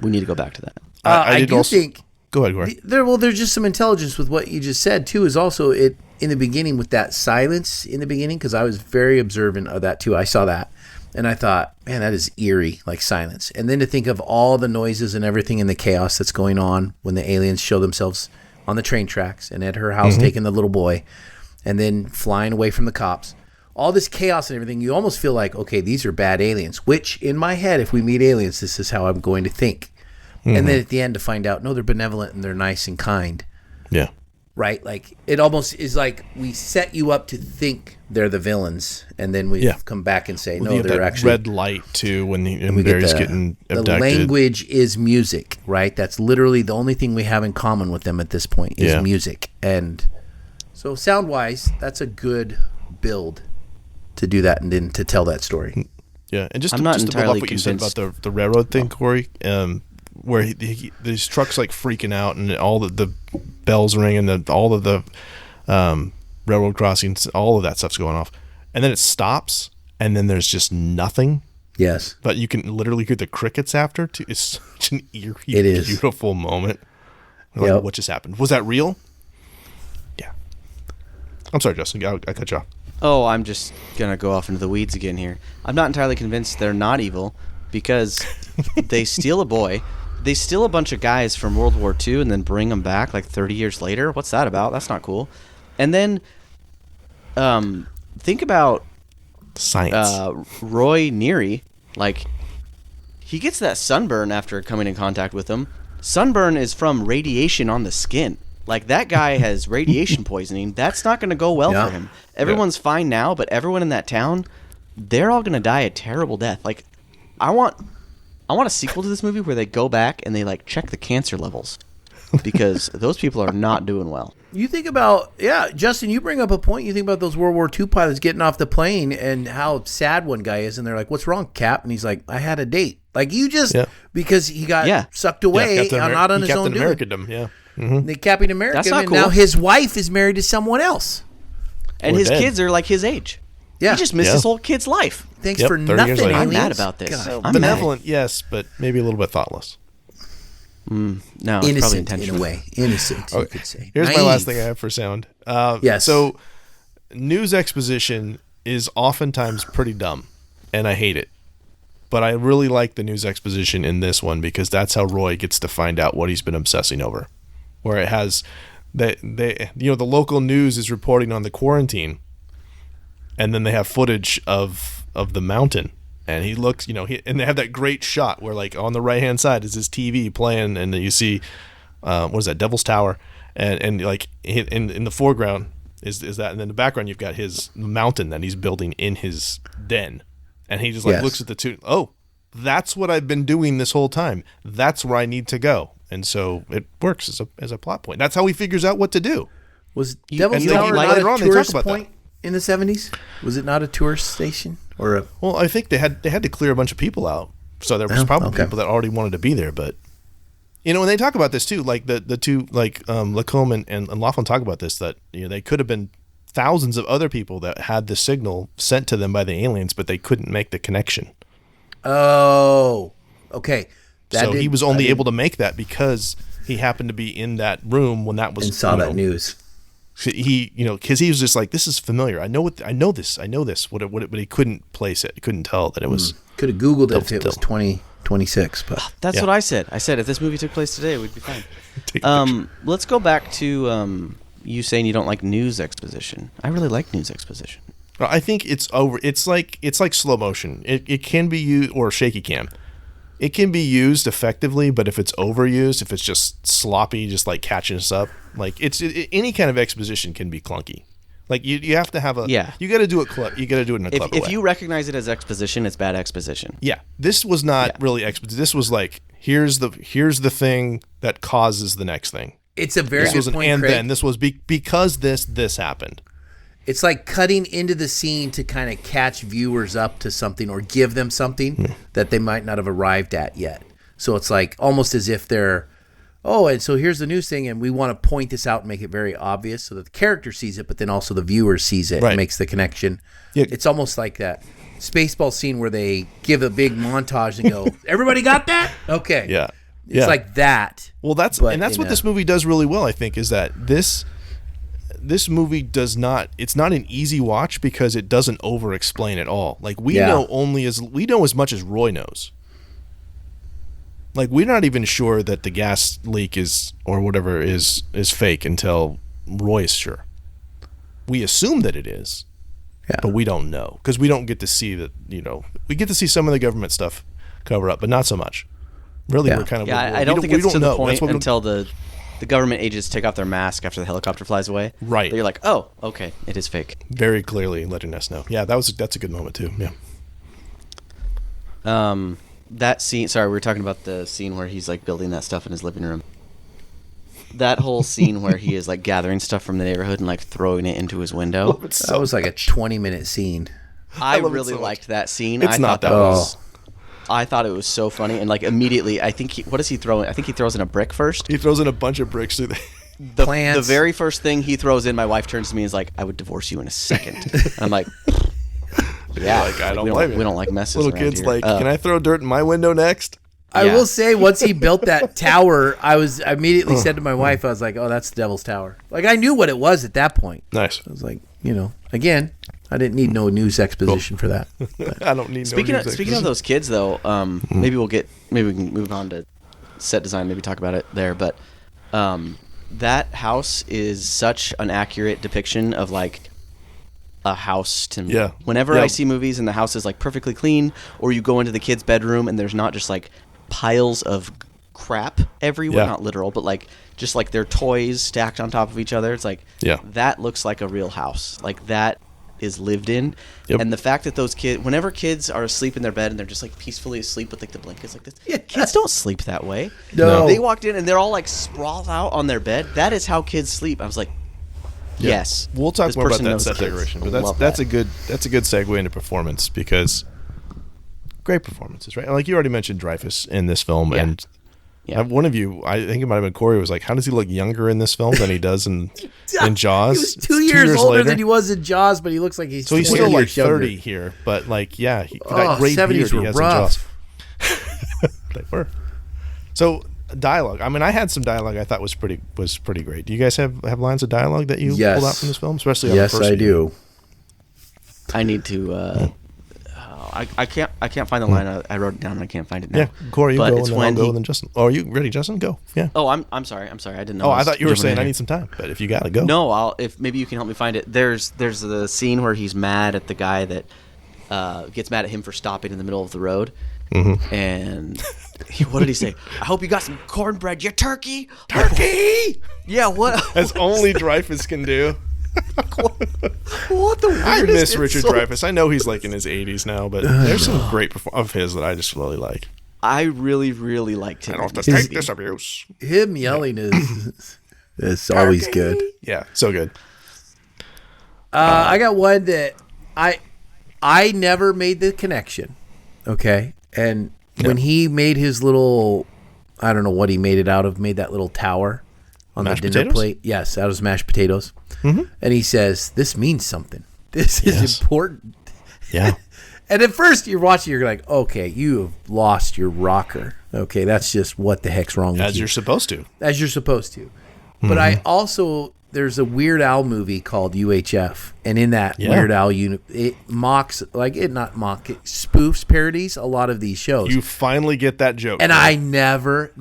We need to go back to that. I did do also- think Go ahead, Corey. there's just some intelligence with what you just said too. Is also it in the beginning with that silence in the beginning, because I was very observant of that too. I saw that and I thought, man, that is eerie, like silence. And then to think of all the noises and everything and the chaos that's going on when the aliens show themselves on the train tracks and at her house taking the little boy and then flying away from the cops. All this chaos and everything, you almost feel like, okay, these are bad aliens, which in my head, if we meet aliens, this is how I'm going to think. And then at the end to find out, no, they're benevolent and they're nice and kind, Yeah. right? Like it almost is like we set you up to think they're the villains, and then we Yeah. come back and say, You no, get they're that actually red light too when we get Barry's getting the abducted. language is music, right? That's literally the only thing we have in common with them at this point is Yeah. music. And so sound wise, that's a good build to do that and then to tell that story. Yeah, and just I'm to, not just to build off entirely what you said convinced. about the railroad thing, Corey, where these trucks like freaking out and all the bells ring and all of the railroad crossings, all of that stuff's going off, and then it stops, and then there's just nothing. Yes. But you can literally hear the crickets after. Too. It's such an eerie, It is. beautiful moment. Like, Yep. what just happened? Was that real? Yeah. I'm sorry, Justin. I cut you off. Oh, I'm just gonna go off into the weeds again here. I'm not entirely convinced they're not evil because they steal a boy. They steal a bunch of guys from World War II and then bring them back like 30 years later. What's that about? That's not cool. And then think about Science. Roy Neary. Like, he gets that sunburn after coming in contact with them. Sunburn is from radiation on the skin. Like, that guy has radiation poisoning. That's not going to go well Yeah. for him. Everyone's fine now, but everyone in that town, they're all going to die a terrible death. Like, I want a sequel to this movie where they go back and they, like, check the cancer levels. Because those people are not doing well. You think about, Justin, you bring up a point. You think about those World War II pilots getting off the plane and how sad one guy is. And they're like, what's wrong, Cap? And he's like, I had a date. Like, you just, because he got sucked away, not on his own doing. Americandom, yeah. Mm-hmm. They Captain America. That's not and cool. now his wife is married to someone else. And Or his dead. kids are like his age. Yeah. He just missed his whole kid's life. Thanks Yep, for 30 years nothing, later. I'm aliens. mad about this. God. I'm Benevolent, yes, but maybe a little bit thoughtless. No, it's probably Innocent in intentional. a way. Innocent, you could say. Here's my Naive. last thing I have for sound. Yes. So, news exposition is oftentimes pretty dumb, and I hate it. But I really like the news exposition in this one because that's how Roy gets to find out what he's been obsessing over. Where it has the local news is reporting on the quarantine, and then they have footage of the mountain. And he looks, and they have that great shot where, like, on the right-hand side is his TV playing, and then you see, what is that, Devil's Tower, and like, in the foreground is that, and then in the background you've got his mountain that he's building in his den, and he just, like, looks at the two, oh, that's what I've been doing this whole time. That's where I need to go. And so it works as a plot point. That's how he figures out what to do. Was Devil's and Tower not later on a they talk tourist about point in the 70s? Was it not a tourist station or a? Well, I think they had to clear a bunch of people out, so there was probably people that already wanted to be there. But when they talk about this too, like the two Lacombe and Laughlin talk about this, that they could have been thousands of other people that had the signal sent to them by the aliens, but they couldn't make the connection. Oh, okay. So he was only able to make that because he happened to be in that room when that was and saw that news. He, because he was just like, this is familiar. I know this. But he couldn't place it. He couldn't tell that it was. Could have Googled it if it was 2026. But that's what I said. I said if this movie took place today, we'd be fine. Let's go back to you saying you don't like news exposition. I really like news exposition. I think it's over. It's like slow motion. It can be used, or shaky cam. It can be used effectively, but if it's overused, if it's just sloppy, just like catching us up, like any kind of exposition can be clunky. Like you have to have you got to do it. You got to do it in a clever way. If you recognize it as exposition, it's bad exposition. Yeah, this was not really exposition. This was like here's the thing that causes the next thing. It's a very good point, and Craig. then this was because this happened. It's like cutting into the scene to kind of catch viewers up to something or give them something that they might not have arrived at yet. So it's like almost as if they're, and so here's the news thing, and we want to point this out and make it very obvious so that the character sees it, but then also the viewer sees it and makes the connection. Yeah. It's almost like that Spaceball scene where they give a big montage and go, everybody got that? Okay. Yeah. It's like that. Well, that's what this movie does really well, I think, is that this movie does not. It's not an easy watch because it doesn't over-explain at all. Like we know as much as Roy knows. Like we're not even sure that the gas leak is or whatever is fake until Roy is sure. We assume that it is, but we don't know because we don't get to see that. We get to see some of the government stuff cover up, but not so much. Really, we're kind of. Yeah, I don't think it's to the point until the government agents take off their mask after the helicopter flies away. Right. You're like, oh, okay, it is fake. Very clearly letting us know. Yeah, that's a good moment too. Yeah. That scene. Sorry, we were talking about the scene where he's like building that stuff in his living room. That whole scene where he is like gathering stuff from the neighborhood and like throwing it into his window. That was like a 20-minute scene. I really liked that scene. It's not that. I thought it was so funny, and like immediately, I think what does he throw in? I think he throws in a brick first. He throws in a bunch of bricks through the plants. The very first thing he throws in, my wife turns to me and is like, "I would divorce you in a second." And I'm like, "Yeah, like, I don't blame you. We don't like messes." Little kids here. Like, can I throw dirt in my window next? I will say, once he built that tower, I immediately said to my wife, I was like, "Oh, that's the Devil's Tower." Like I knew what it was at that point. Nice. I was like, again. I didn't need no news exposition for that. I don't need Speaking of those kids, though, maybe we can move on to set design. Maybe talk about it there. But that house is such an accurate depiction of like a house to me. Yeah. Whenever I see movies and the house is like perfectly clean, or you go into the kid's bedroom and there's not just like piles of crap everywhere, not literal, but like just like their toys stacked on top of each other. It's like that looks like a real house. Like that is lived in. And the fact that those kids, whenever kids are asleep in their bed and they're just like peacefully asleep with like the blankets like this, kids don't sleep that way. No. They walked in and they're all like sprawled out on their bed. That is how kids sleep. I was like, yes. We'll talk more about that set decoration, but that's a good segue into performance because great performances, right? Like you already mentioned Dreyfuss in this film, and one of you, I think it might have been Corey, was like, how does he look younger in this film than he does in Jaws? He was 2 years older than he was in Jaws, but he looks like he's 20 years still like 30 younger. Here, but like, that great 70s beard were he has rough. in Jaws. They were. So dialogue. I mean, I had some dialogue I thought was pretty great. Do you guys have lines of dialogue that you pulled out from this film, especially on the first I do. I need to. I can't find the line. I wrote it down and I can't find it now. Yeah, Corey, you go, and then I'll go, and then Justin. Oh, are you ready, Justin? Go. Yeah. Oh, I'm sorry. I didn't know. Oh, I thought you were saying I need some time, but if you got to go. No, if maybe you can help me find it. There's the scene where he's mad at the guy that gets mad at him for stopping in the middle of the road. Mm-hmm. And what did he say? I hope you got some cornbread, you turkey. Turkey. Yeah, what? As only Dreyfuss can do. What the weirdest I miss Richard Dreyfuss. I know he's like in his 80s now, but there's some great of his that I just really like. I really, really liked him. I don't have to take this abuse. Him yelling is It's always good. Yeah, so good. I got one that I never made the connection. Okay, and when he made his little, I don't know what he made it out of. Made that little tower on Mashed the dinner potatoes? plate. Yes, out of mashed potatoes. Mm-hmm. And he says, "This means something. This is important." Yeah. And at first you're watching, you're like, okay, you have lost your rocker. Okay, that's just what the heck's wrong with you. As you're supposed to. As you're supposed to. But I also, there's a Weird Al movie called UHF. And in that Weird Al, it mocks, like it spoofs, parodies a lot of these shows. You finally get that joke. And I never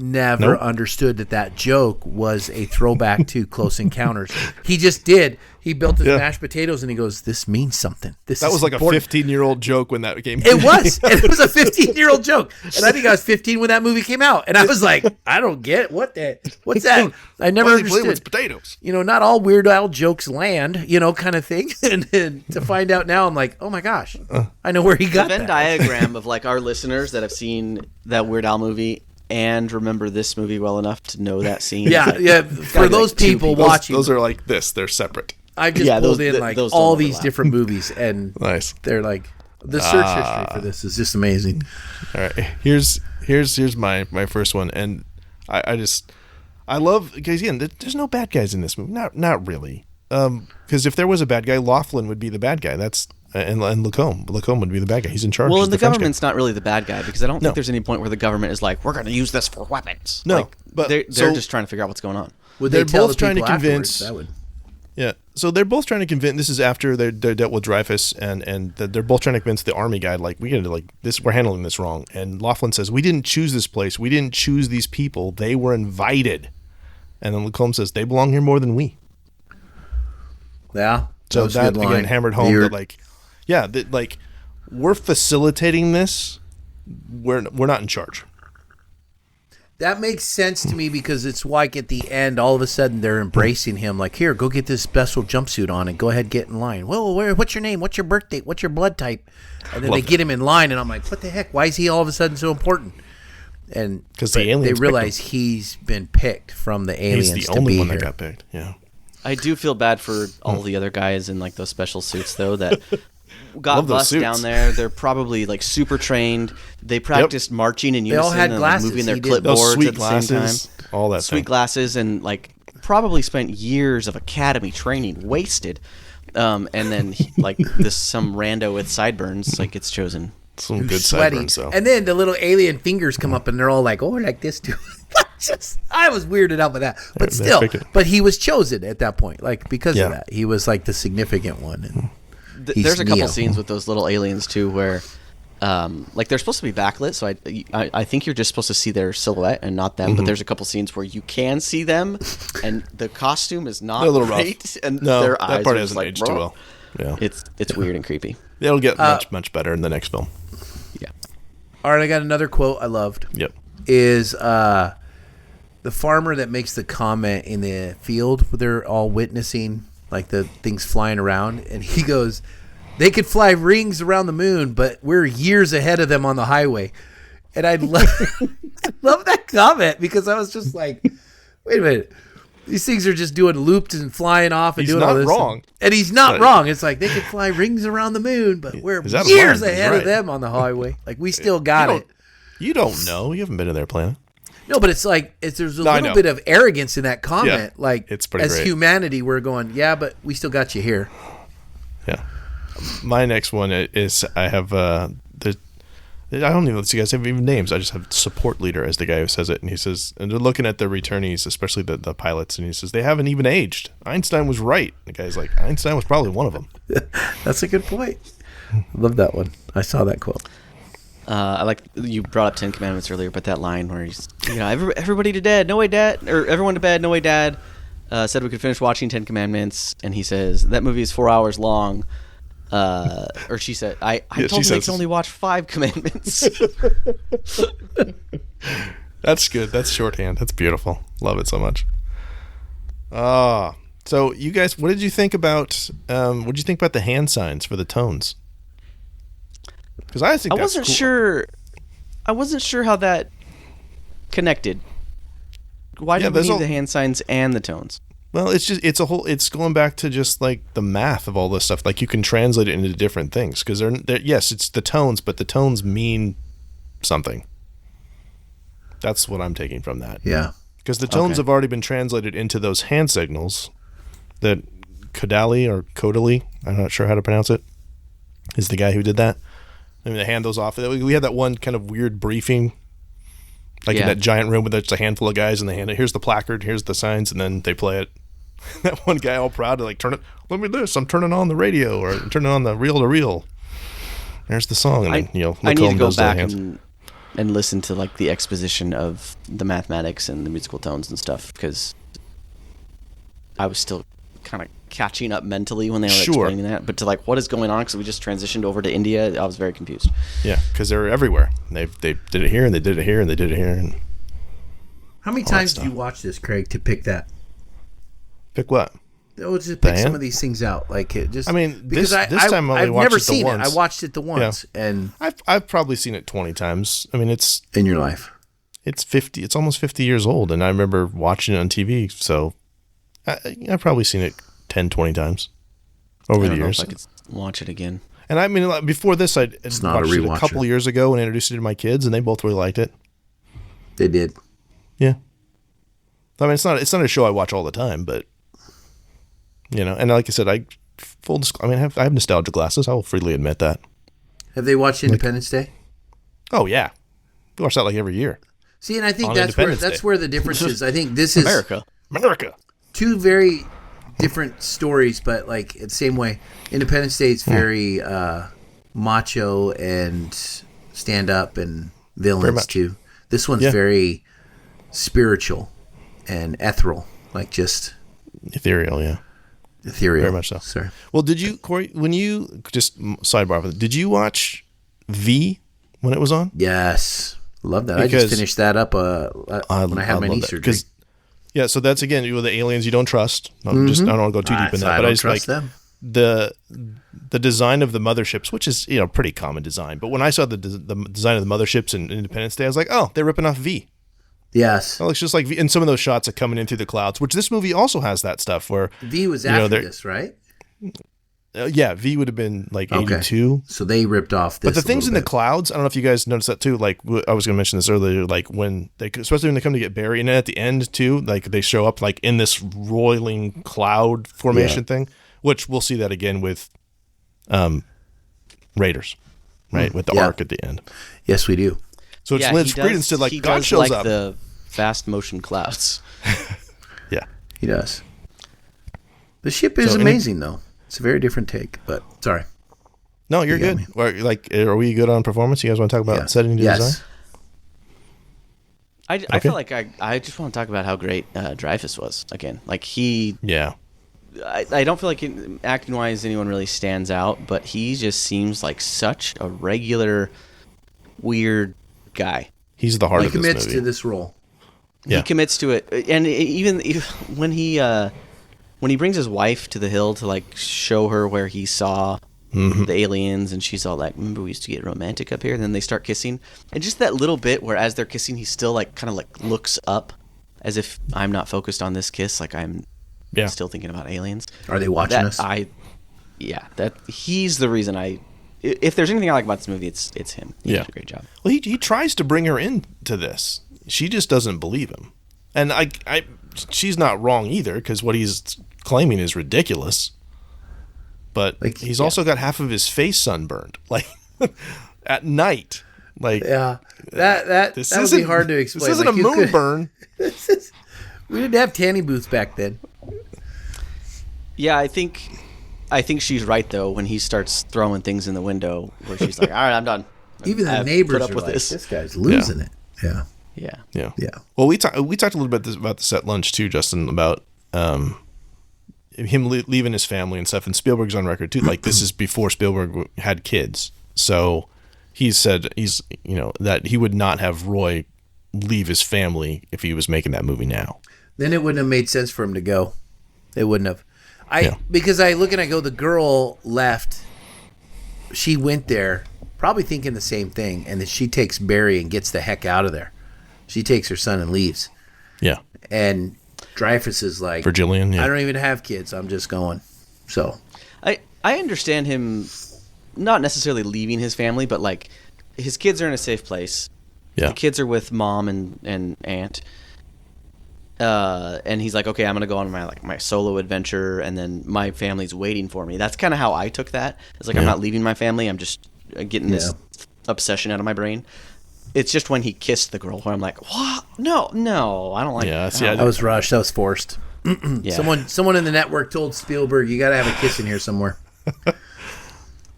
understood that joke was a throwback to Close Encounters. He just did. He built his mashed potatoes and he goes, "This means something." That was like important. a 15-year-old joke when that came. It was. It was a 15-year-old joke. And I think I was 15 when that movie came out. And I was like, I don't get what's that? I never understood. With potatoes. Not all Weird Al jokes land, kind of thing. And to find out now, I'm like, oh my gosh, I know where he got the Venn that. diagram of like our listeners that have seen that Weird Al movie and remember this movie well enough to know that scene. Yeah. For those people watching, those are like this. They're separate. I just pulled in like those all don't these overlap. different movies, and Nice. they're like the search history for this is just amazing. All right. Here's my first one, and I love, because again, there's no bad guys in this movie. Not really. Because if there was a bad guy, Laughlin would be the bad guy. That's and Lacombe would be the bad guy. He's in charge. Well, He's and the French guy. government's not really the bad guy because I don't think there's any point where the government is like, we're going to use this for weapons. No, Like, but they're so- just trying to figure out what's going on. Would They're they tell both the trying to people convince- afterwards? That would. Yeah. So they're both trying to convince. This is after they're dealt with Dreyfus, and they're both trying to convince the army guy, like, we got to, like, this. We're handling this wrong. And Laughlin says, we didn't choose this place. We didn't choose these people. They were invited. And then Lacombe says, they belong here more than we. Yeah. So was a that good line. again hammered home that, like, that, like, we're facilitating this. We're not in charge. That makes sense to me because it's like at the end, all of a sudden they're embracing him. Like, here, go get this special jumpsuit on and go ahead, get in line. Well, what's your name? What's your birth date? What's your blood type? And then they get him in line, and I'm like, what the heck? Why is he all of a sudden so important? And 'Cause the aliens they picked realize he's been picked from the aliens He's the to only be one here. that got picked. Yeah. I do feel bad for all the other guys in like those special suits though that got Love those bussed suits. down there. They're probably like super trained. They practiced marching in They all unison had and glasses. like, moving their He did. Those clipboards sweet at the same time. glasses, all that Sweet thing. glasses and like probably spent years of academy training wasted. And then like some rando with sideburns like gets chosen. Some good Sweaty. sideburns, though. And then the little alien fingers come up and they're all like, oh, like this too. I was weirded out by that. But They still, picked it. but he was chosen at that point. Like, because Yeah. of that. He was like the significant one. And he's There's a couple Neo. scenes with those little aliens too where like they're supposed to be backlit, so I think you're just supposed to see their silhouette and not them. But there's a couple scenes where you can see them, and the costume is not They're a little great, rough. and No, their that eyes part are just hasn't like, aged too well. Yeah. It's weird and creepy. It'll get much better in the next film. Yeah. All right, I got another quote I loved. Yep. Is the farmer that makes the comment in the field where they're all witnessing like the things flying around, and he goes, they could fly rings around the moon, but we're years ahead of them on the highway. And I love that comment because I was just like, wait a minute. These things are just doing loops and flying off and He's doing not all this. wrong. And he's not But- wrong. It's like they could fly rings around the moon, but we're He's out of years line. He's ahead right. of them on the highway. Like, we still got it. You don't know. You haven't been to their planet. No, but it's like there's a No, I little know. bit of arrogance in that comment. Yeah, like, it's pretty as great. humanity, we're going, yeah, but we still got you here. Yeah. My next one is I have I don't even let you guys have even names. I just have support leader as the guy who says it, and he says, and they're looking at the returnees, especially the pilots, and he says they haven't even aged. Einstein was right. The guy's like, Einstein was probably one of them. That's a good point. Love that one. I saw that quote. I like you brought up 10 Commandments earlier, but that line where he's, everybody to bed, no way, Dad, or everyone to bed, no way, Dad. Said we could finish watching 10 Commandments, and he says that movie is 4 hours long. Or she said, I told him they can only watch 5 commandments. That's good. That's shorthand. That's beautiful. Love it so much. So you guys, what did you think about the hand signs for the tones? Because I think I that's wasn't cool. sure. I wasn't sure how that connected. Why did we need the hand signs and the tones? Well, it's going back to just like the math of all this stuff. Like you can translate it into different things because yes, it's the tones, but the tones mean something. That's what I'm taking from that. Yeah. Because the tones have already been translated into those hand signals that Kodali or Kodali, I'm not sure how to pronounce it, is the guy who did that. I mean, they hand those off. We had that one kind of weird briefing, like in that giant room where there's a handful of guys and they hand it. Here's the placard, here's the signs, and then they play it. That one guy all proud to like turn it. Look at this! I'm turning on the radio or I'm turning on the reel to reel. There's the song, and then I need to go back and listen to like the exposition of the mathematics and the musical tones and stuff because I was still kind of catching up mentally when they were explaining that. But to like what is going on because we just transitioned over to India, I was very confused. Yeah, because they're everywhere. They did it here and they did it here and they did it here. And how many times did you watch this, Craig, to pick that? Pick what? Oh, just pick some of these things out. Like it just. I mean, this time I've never seen it. I watched it the once, and I've probably seen it 20 times. I mean, it's in your life. It's 50. It's almost 50 years old, and I remember watching it on TV. So I've probably seen it 10, 20 times over the years. I could watch it again. And I mean, like, before this, I watched it a couple years ago and introduced it to my kids, and they both really liked it. They did. Yeah. I mean, it's not a show I watch all the time, but. And like I said, I have nostalgia glasses. I will freely admit that. Have they watched Independence Day? Oh yeah, we watch that like every year. See, and I think that's where the difference is. I think this is America. Two very different stories, but like the same way. Independence Day is very macho and stand up and villains too. This one's very spiritual and ethereal, like just ethereal. Yeah. Ethereal. Very much so. Sorry. Well, did you, Corey, when you, just sidebar, did you watch V when it was on? Yes. Love that. Because I just finished that up when I had my knee surgery. Yeah, so that's, again, the aliens you don't trust. I don't want to go too deep in that. But I just trust them. The design of the motherships, which is, pretty common design. But when I saw the design of the motherships in Independence Day, I was like, oh, they're ripping off V. Yes. Well, it's just like in some of those shots are coming in through the clouds, which this movie also has that stuff where V was after this, right? Yeah, V would have been like 82. So they ripped off this. But the things in the clouds, I don't know if you guys noticed that too. Like I was going to mention this earlier, like especially when they come to get Barry, and then at the end too, like they show up like in this roiling cloud formation thing, which we'll see that again with Raiders, right? With the arc at the end. Yes, we do. So it's lends credence to like God shows up. The fast motion clouds. Yeah, he does. The ship is amazing, though. It's a very different take. But sorry. No, you're good. Are we good on performance? You guys want to talk about setting design? I feel like I just want to talk about how great Dreyfuss was again. Like he. Yeah. I don't feel like acting wise anyone really stands out, but he just seems like such a regular, weird guy. He's the heart of this movie. He commits to this role. Yeah. He commits to it, and even when he brings his wife to the hill to like show her where he saw the aliens, and she's all like, "Remember we used to get romantic up here?" And then they start kissing, and just that little bit where as they're kissing, he still like kind of like looks up, as if I'm not focused on this kiss, like I'm still thinking about aliens. Are they watching us? That he's the reason I. If there's anything I like about this movie, it's him. He does a great job. Well, he tries to bring her into this. She just doesn't believe him, and she's not wrong either because what he's claiming is ridiculous. But he's also got half of his face sunburned, like at night. Like that would be hard to explain. This isn't a moon burn. We didn't have tanning booths back then. Yeah, I think she's right though when he starts throwing things in the window where she's like, "All right, I'm done." Even the neighbors are like, "This guy's losing it." Yeah. Well, we talked a little bit about this at lunch too, Justin, about him leaving his family and stuff. And Spielberg's on record too. Like this is before Spielberg had kids, so he said that he would not have Roy leave his family if he was making that movie now. Then it wouldn't have made sense for him to go. It wouldn't have. Because I look and I go, the girl left. She went there probably thinking the same thing, and then she takes Barry and gets the heck out of there. She takes her son and leaves. Yeah. And Dreyfuss is like, for Jillian, yeah. I don't even have kids. I'm just going. So I understand him not necessarily leaving his family, but like his kids are in a safe place. Yeah. The kids are with mom and aunt. And he's like, okay, I'm gonna go on my solo adventure, and then my family's waiting for me. That's kind of how I took that. It's like I'm not leaving my family. I'm just getting this obsession out of my brain. It's just when he kissed the girl where I'm like, what? No, I don't like. Yeah, that was rushed. That was forced. Yeah. Someone in the network told Spielberg, you got to have a kiss in here somewhere.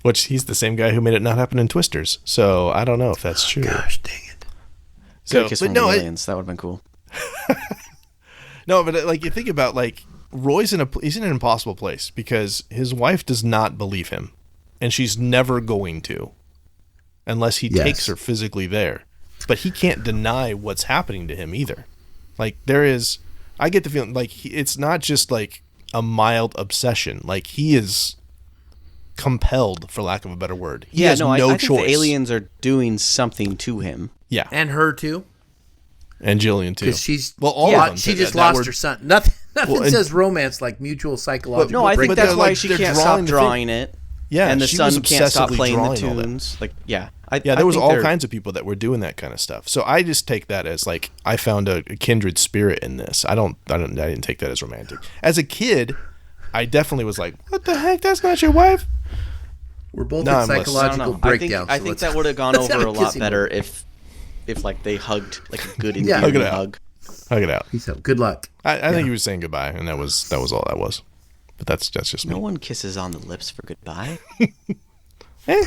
Which he's the same guy who made it not happen in Twisters. So I don't know if that's true. Gosh, dang it. So, kiss from the aliens. That would have been cool. No, but like you think about like Roy's he's in an impossible place because his wife does not believe him, and she's never going to, unless he takes her physically there. But he can't deny what's happening to him either. Like I get the feeling like it's not just like a mild obsession. Like he is compelled, for lack of a better word. He has no I choice. think the aliens are doing something to him. Yeah, and her too. And Jillian too. Because she's all of them. She just lost her son. Nothing says romance like mutual psychological. No, I think that's why like, she can't stop drawing it. Yeah, and the she son was can't stop obsessively playing the drawing all that. tunes. Like, there I was think all kinds of people that were doing that kind of stuff. So I just take that as like I found a kindred spirit in this. I didn't take that as romantic. As a kid, I definitely was like, "What the heck? That's not your wife." We're both in psychological breakdowns. I think that would have gone over a lot better if like they hugged like a good Indian hug. Hug it out. Peace out. Good luck. I think he was saying goodbye, and that was all that was. But that's just me. No one kisses on the lips for goodbye. Eh.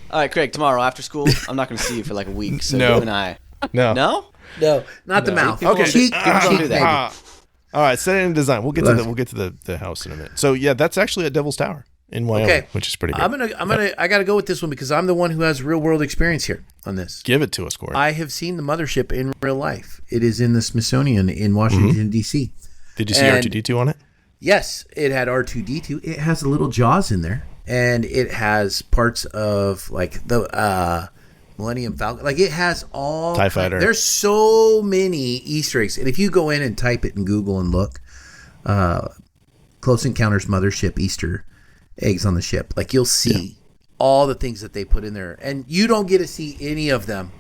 All right, Craig. Tomorrow after school, I'm not going to see you for like a week. So No. you and I. No. No. Not the mouth. People don't Cheek, don't do that. All right, set it in design. We'll get to the house in a minute. So yeah, that's actually at Devil's Tower in Wyoming, which is pretty good. I gotta go with this one because I'm the one who has real world experience here on this. Give it to us, Corey. I have seen the mothership in real life. It is in the Smithsonian in Washington D.C. Did you see R2D2 on it? Yes, it had R2D2. It has a little Jaws in there, and it has parts of like the Millennium Falcon. Like it has all TIE Fighter. There's so many Easter eggs, and if you go in and type it in Google and look, Close Encounters Mothership Easter eggs on the ship, like you'll see all the things that they put in there, and you don't get to see any of them.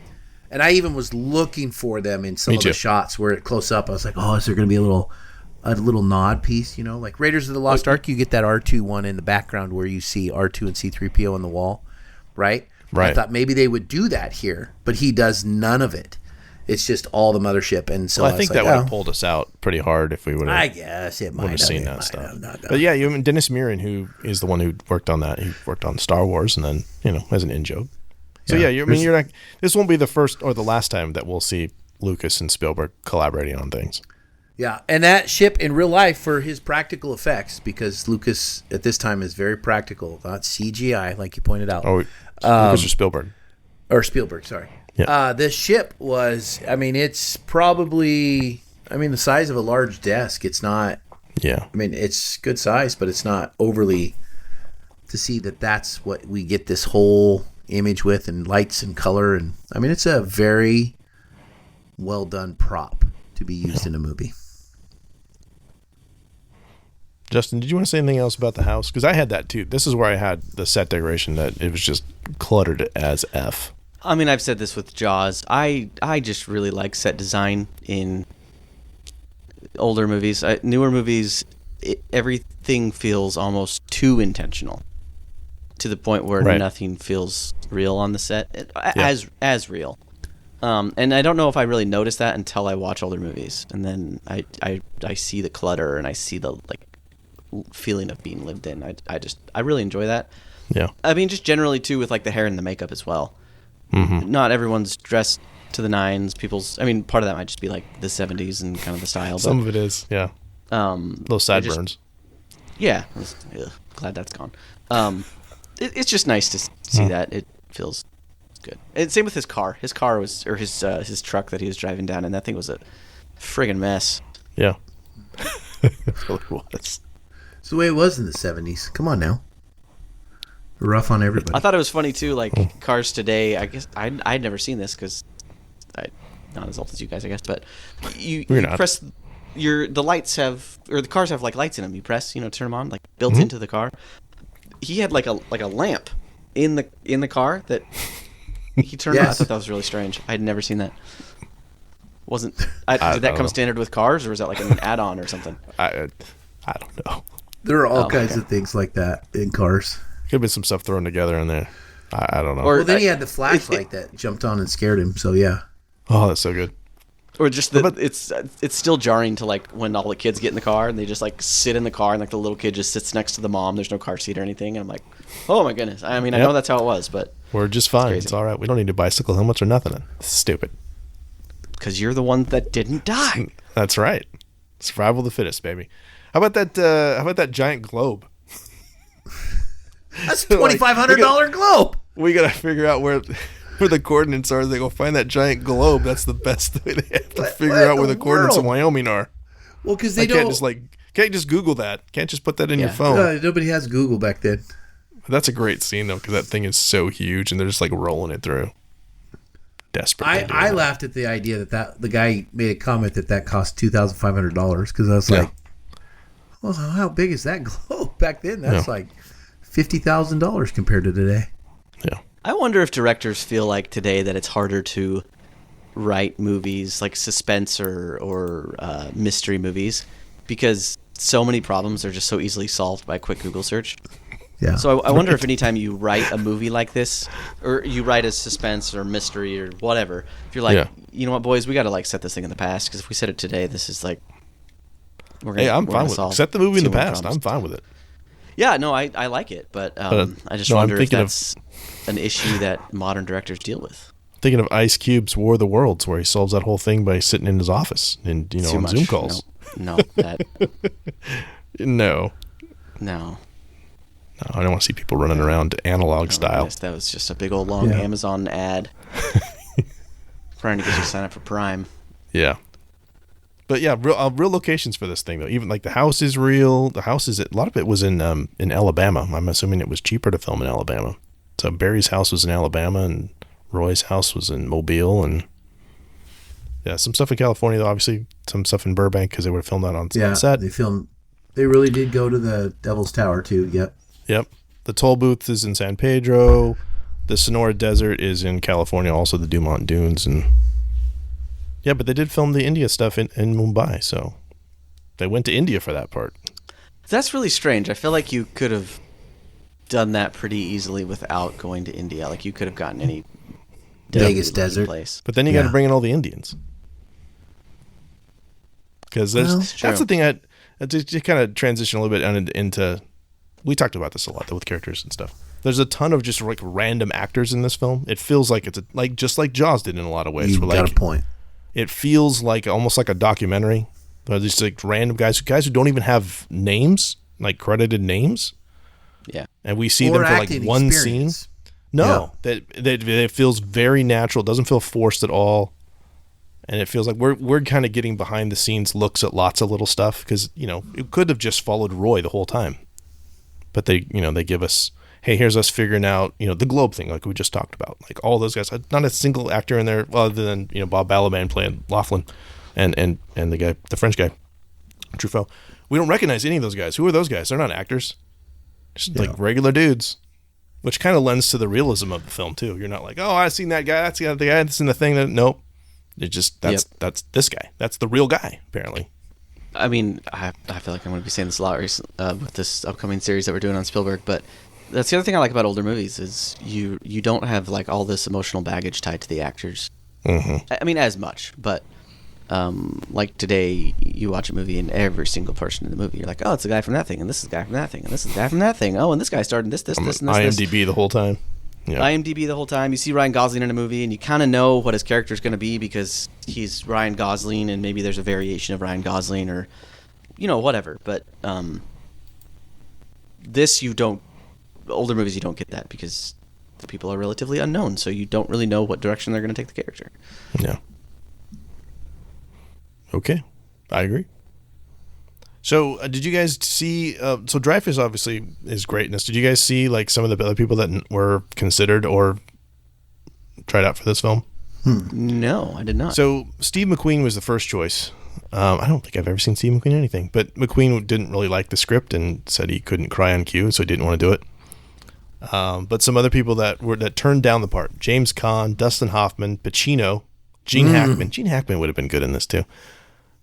And I even was looking for them in some of the shots where it close up. I was like, oh, is there going to be a little nod piece? You know, like Raiders of the Lost Ark, you get that R2 one in the background where you see R2 and C-3PO on the wall, right? Right. I thought maybe they would do that here, but he does none of it. It's just all the mothership, and so I think that would have pulled us out pretty hard if we would have. I guess it might have seen that stuff. But yeah, you Dennis Muren, who is the one who worked on that. He worked on Star Wars, and then as an in joke. So you're not. This won't be the first or the last time that we'll see Lucas and Spielberg collaborating on things. Yeah, and that ship in real life for his practical effects, because Lucas at this time is very practical, not CGI, like you pointed out. Oh, Lucas or Spielberg? Or Spielberg, sorry. Yeah. This ship was, it's probably, the size of a large desk. It's not, it's good size, but it's not overly, to see that that's what we get this whole image with, and lights and color. And it's a very well done prop to be used in a movie. Justin, did you want to say anything else about the house? Because I had that too. This is where I had the set decoration that it was just cluttered as F. I've said this with Jaws. I just really like set design in older movies. Newer movies, everything feels almost too intentional, to the point where nothing feels real on the set, as real. And I don't know if I really noticed that until I watch older movies, and then I see the clutter and I see the feeling of being lived in. I really enjoy that. Yeah. Just generally too, with like the hair and the makeup as well. Mm-hmm. Not everyone's dressed to the nines. People's, part of that might just be like the 70s and kind of the style. Some of it is, yeah. Those sideburns. Glad that's gone. It's just nice to see that. It feels good. And same with his car. His car was, or his truck that he was driving down, and that thing was a friggin' mess. Yeah. It really was. It's the way it was in the 70s. Come on now. Rough on everybody. I thought it was funny too, like cars today. I guess I'd never seen this because not as old as you guys, I guess, but you not. press the lights have, or the cars have like lights in them. You press, turn them on, like built Mm-hmm. into the car. He had like a lamp in the car that he turned on. I thought that was really strange. I had never seen that. Did that come standard with cars, or was that like an add-on or something? I don't know. There are all kinds of things like that in cars. Could have been some stuff thrown together in there. I don't know. Well, then he had the flashlight that jumped on and scared him. So yeah. Oh, that's so good. Or just that it's still jarring to like when all the kids get in the car and they just like sit in the car and like the little kid just sits next to the mom. There's no car seat or anything, and I'm like, oh my goodness. I mean, I know that's how it was, but we're just fine. It's all right. We don't need bicycle helmets or nothing. It's stupid. Because you're the one that didn't die. That's right. Survival of the fittest, baby. How about that? How about that giant globe? That's a $2,500 globe. We gotta figure out where the coordinates are. They go find that giant globe. That's the best way. They have to figure out where the coordinates of Wyoming are. Well, because they don't can't just Google that. Can't just put that in your phone. Nobody has Google back then. That's a great scene though, because that thing is so huge, and they're just like rolling it through. Desperate. I laughed at the idea that the guy made a comment that cost $2,500 because I was like, well, how big is that globe back then? That's like $50,000 compared to today. Yeah. I wonder if directors feel like today that it's harder to write movies like suspense or mystery movies because so many problems are just so easily solved by a quick Google search. Yeah. So I wonder if anytime you write a movie like this, or you write a suspense or mystery or whatever, if you're like, you know what, boys, we got to like set this thing in the past because if we set it today, this is like, I'm fine with it. Set the movie in the past. I'm fine with it. Yeah, no, I like it, but I just wonder if that's an issue that modern directors deal with. Thinking of Ice Cube's War of the Worlds, where he solves that whole thing by sitting in his office and on Zoom calls. No, that. No, I don't want to see people running around analog style. Yes, that was just a big old long Amazon ad trying to get you to sign up for Prime. Yeah. But yeah, real locations for this thing though. Even like the house is real. The house is, a lot of it was in Alabama. I'm assuming it was cheaper to film in Alabama. So Barry's house was in Alabama and Roy's house was in Mobile, and some stuff in California though. Obviously, some stuff in Burbank because they would have filmed that on set. They really did go to the Devil's Tower too. Yep. The toll booth is in San Pedro. The Sonora Desert is in California. Also the Dumont Dunes and. Yeah, but they did film the India stuff in Mumbai, so they went to India for that part. That's really strange. I feel like you could have done that pretty easily without going to India. Like you could have gotten any Vegas desert place. But then you got to bring in all the Indians. Because that's the thing. To kind of transition a little bit into, we talked about this a lot though with characters and stuff. There's a ton of just like random actors in this film. It feels like it's just like Jaws did in a lot of ways. You got a point. It feels like almost like a documentary. There's just like random guys who don't even have names, like credited names. Yeah. And we see them for like one scene. No, that it feels very natural. It doesn't feel forced at all. And it feels like we're kind of getting behind the scenes looks at lots of little stuff because, it could have just followed Roy the whole time. But they give us, hey, here's us figuring out, the globe thing like we just talked about. Like all those guys, not a single actor in there other than, Bob Balaban playing Laughlin and the guy, the French guy, Truffaut. We don't recognize any of those guys. Who are those guys? They're not actors. Just like regular dudes, which kind of lends to the realism of the film too. You're not like, oh, I've seen that guy. That's the other guy that's in the thing. Nope. It just, that's this guy. That's the real guy, apparently. I mean, I feel like I'm going to be saying this a lot with this upcoming series that we're doing on Spielberg, but that's the other thing I like about older movies is you don't have like all this emotional baggage tied to the actors. Mm-hmm. I mean, as much, but like today, you watch a movie and every single person in the movie, you're like, oh, it's the guy from that thing, and this is the guy from that thing, and this is the guy from that thing. Oh, and this guy started this, and this. IMDb the whole time. Yeah. IMDb the whole time. You see Ryan Gosling in a movie, and you kind of know what his character is going to be because he's Ryan Gosling, and maybe there's a variation of Ryan Gosling or, whatever. But this you don't. Older movies you don't get that because the people are relatively unknown, so you don't really know what direction they're going to take the character. Yeah. Okay, I agree. So did you guys see, so Dreyfuss obviously is greatness. Did you guys see like some of the other people that were considered or tried out for this film? No, I did not. So Steve McQueen was the first choice. I don't think I've ever seen Steve McQueen in anything, but McQueen didn't really like the script and said he couldn't cry on cue, so he didn't want to do it. But some other people that turned down the part: James Caan, Dustin Hoffman, Pacino, Gene Hackman. Gene Hackman would have been good in this too.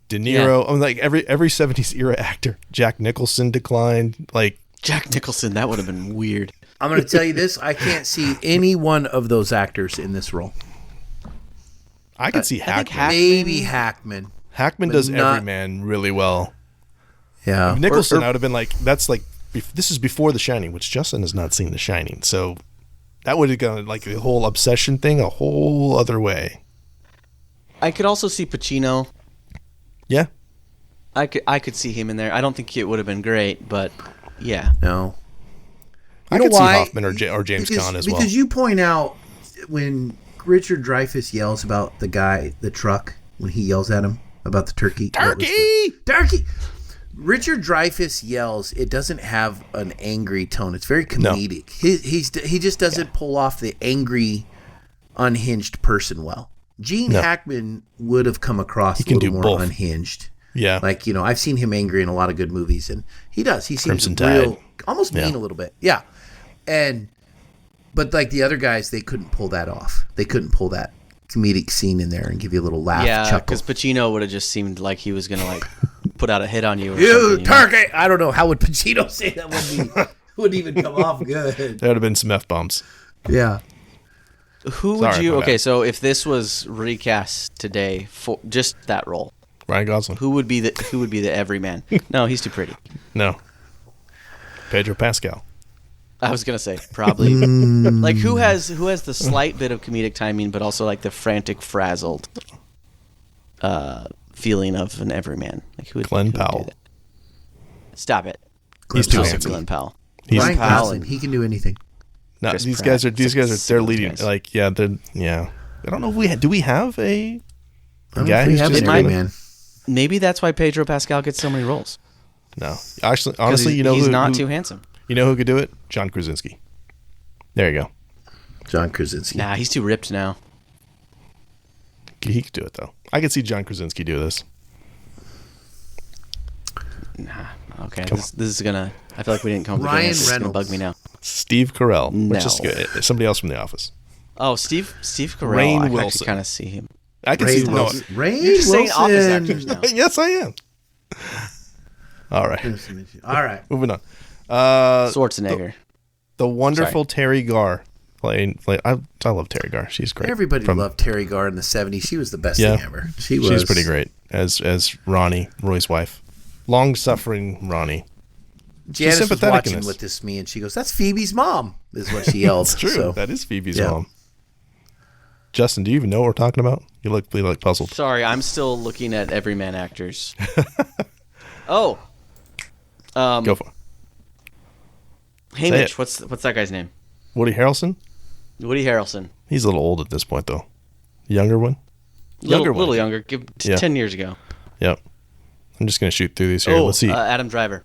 De Niro. I mean, like every 70s era actor. Jack Nicholson declined. Like Jack Nicholson, that would have been weird. I'm going to tell you this. I can't see any one of those actors in this role. I could see Hackman. Maybe Hackman. Hackman does Everyman really well. Yeah. Nicholson, I would have been like, that's like, this is before The Shining, which Justin has not seen The Shining. So that would have gone like the whole obsession thing a whole other way. I could also see Pacino. Yeah. I could see him in there. I don't think it would have been great, but yeah. No. I could see Hoffman or James Caan as well. Because you point out when Richard Dreyfuss yells about the truck, when he yells at him about the turkey. Turkey! Richard Dreyfuss yells. It doesn't have an angry tone. It's very comedic. No. He just doesn't pull off the angry, unhinged person well. Gene Hackman would have come across a little more unhinged. Yeah. Like, I've seen him angry in a lot of good movies, and he does. He seems Crimson real, Tide. almost mean a little bit. Yeah. But like the other guys, they couldn't pull that off. They couldn't pull that comedic scene in there and give you a little laugh, chuckle. Because Pacino would have just seemed like he was going to like put out a hit on you. Or you turkey! I don't know. How would Pacino say that? Wouldn't even come off good. There would have been some F-bombs. Yeah. Who would you... Okay, so if this was recast today for just that role... Ryan Gosling. Who would be the everyman? No, he's too pretty. No. Pedro Pascal. I was gonna say probably. Like who has the slight bit of comedic timing, but also like the frantic, frazzled feeling of an everyman. Like Glenn Powell. Stop it. He's too handsome. Glenn Powell. Ryan Gosling. He can do anything. No, these guys are they're leading. Guys. Like I don't know if do we have a guy who's just everyman? Maybe that's why Pedro Pascal gets so many roles. No, actually, honestly, he's not too handsome. You know who could do it? John Krasinski. There you go. John Krasinski. Nah, he's too ripped now. He could do it though. I could see John Krasinski do this. Nah. Okay. This is gonna. I feel like we didn't come. Ryan Reynolds. It's gonna Reynolds. bug me now. Steve Carell. No. Which is good. Somebody else from The Office. Oh, Steve Carell. Rainn I Wilson. kind of see him. I can see no. Rainn You're just saying Wilson. Office actors now. Yes, I am. All right. All right. Moving on. Schwarzenegger. The wonderful Terry Garr playing. I love Terry Garr. She's great. Everybody loved Terry Garr in the 70s. She was the best thing ever. She's pretty great as Ronnie, Roy's wife. Long-suffering Ronnie. Janice was watching with me, and she goes, "That's Phoebe's mom," is what she yelled. It's true. So. That is Phoebe's mom. Justin, do you even know what we're talking about? You look puzzled. Sorry, I'm still looking at everyman actors. Oh. Go for it. Hey, Mitch, what's that guy's name? Woody Harrelson? Woody Harrelson. He's a little old at this point, though. Younger one? Little younger. 10 years ago. Yep. I'm just going to shoot through these here. Let's see. Adam Driver.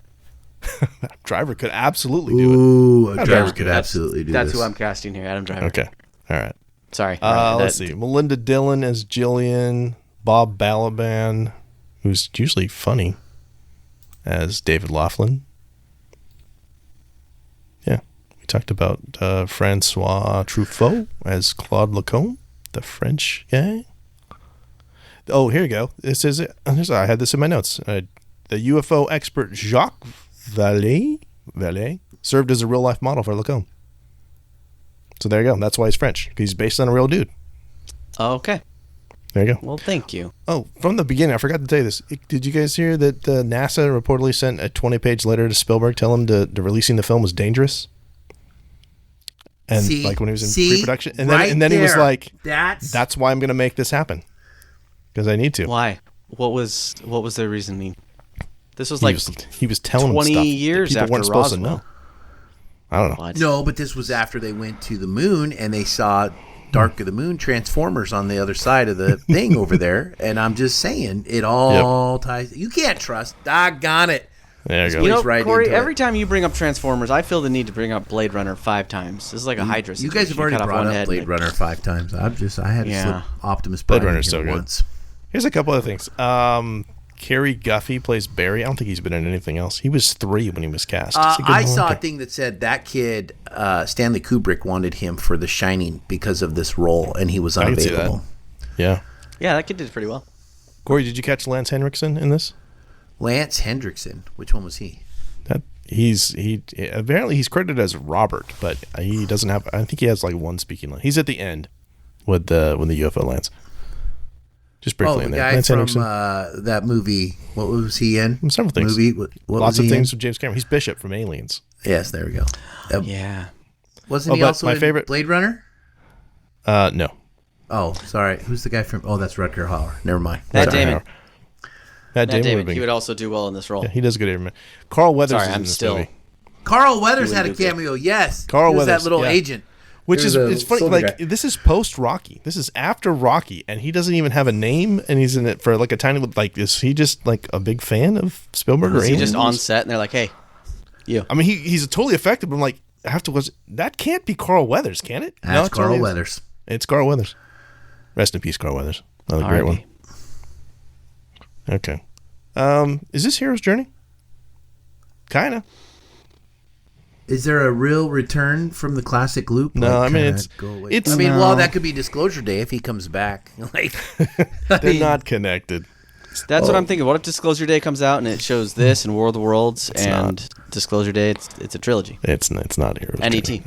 Driver could absolutely do it. Ooh, Driver could absolutely do That's this. who I'm casting here, Adam Driver. Okay. All right. Sorry. Let's see. Melinda Dillon as Jillian. Bob Balaban, who's usually funny, as David Laughlin. Yeah. We talked about Francois Truffaut as Claude Lacombe, the French guy. Oh, here you go. It says I had this in my notes. The UFO expert Jacques Vallée served as a real-life model for Lacombe. So there you go. That's why he's French. He's based on a real dude. Okay. There you go. Well, thank you. Oh, from the beginning, I forgot to tell you this. Did you guys hear that NASA reportedly sent a 20-page letter to Spielberg telling him to releasing the film was dangerous? And like when he was in pre-production, and then he was like, "That's why I'm going to make this happen because I need to." Why? What was their reasoning? This was like he was telling 20 them stuff years people after weren't supposed Roswell. to know. I don't know. What? No, but this was after they went to the moon and they saw Dark of the Moon Transformers on the other side of the thing over there. And I'm just saying, it all ties. You can't trust. Doggone it. There you go. You know, right Corey, into it. every time you bring up Transformers, I feel the need to bring up Blade Runner 5 times. This is like a Hydra You guys have situation. already Cut off brought one up head Blade and- Runner 5 times. I had to slip Optimus Blade Prime Runner's in so here good. once. Here's a couple other things. Kerry Guffey plays Barry. I don't think he's been in anything else. He was 3 when he was cast. He's a good I saw a actor. thing that said that kid, Stanley Kubrick, wanted him for The Shining because of this role, and he was can see that. unavailable. Yeah. Yeah, that kid did pretty well. Corey, did you catch Lance Henriksen in this? Lance Hendrickson, which one was he? That he apparently he's credited as Robert, but he doesn't have. I think he has like one speaking line. He's at the end with when the UFO lands. Just briefly in the there. guy Lance from Henriksen. that movie. What was he in? Several things. Movie. What Lots was of he things in? with James Cameron. He's Bishop from Aliens. Yes, there we go. Yeah. Wasn't he but also my in favorite- Blade Runner? No. Oh, sorry. Who's the guy from? Oh, that's Rutger Hauer. Never mind. Matt Sorry. Damon. Matt Damon. Damon. Would've He been- would also do well in this role. yeah, he does a good Airman. Carl Weathers Sorry, is in I'm this still. movie. Carl Weathers had a wouldn't do good. cameo. Yes, Carl he was Weathers, that little yeah. agent. Which is There's a it's funny. silver Like guy. this is post Rocky. This is after Rocky, and he doesn't even have a name, and he's in it for like a tiny. Like, is he just like a big fan of Spielberg or Is he Aliens? just on set and they're like, hey, you. I mean, he's totally effective. But I'm like, I have to watch. That can't be Carl Weathers, can it? That's it's Carl only- Weathers. It's Carl Weathers. Rest in peace, Carl Weathers. Another great one. R.I.P. Okay. Is this Hero's Journey? Kinda. Is there a real return from the classic loop? No, Like, I mean, kinda it's- go away? it's- I mean, No. well, that could be Disclosure Day if he comes back. Like, They're not connected. That's what I'm thinking. What if Disclosure Day comes out and it shows this and World of Worlds and Disclosure Day? It's a trilogy. It's not Heroes. And Journey. E.T..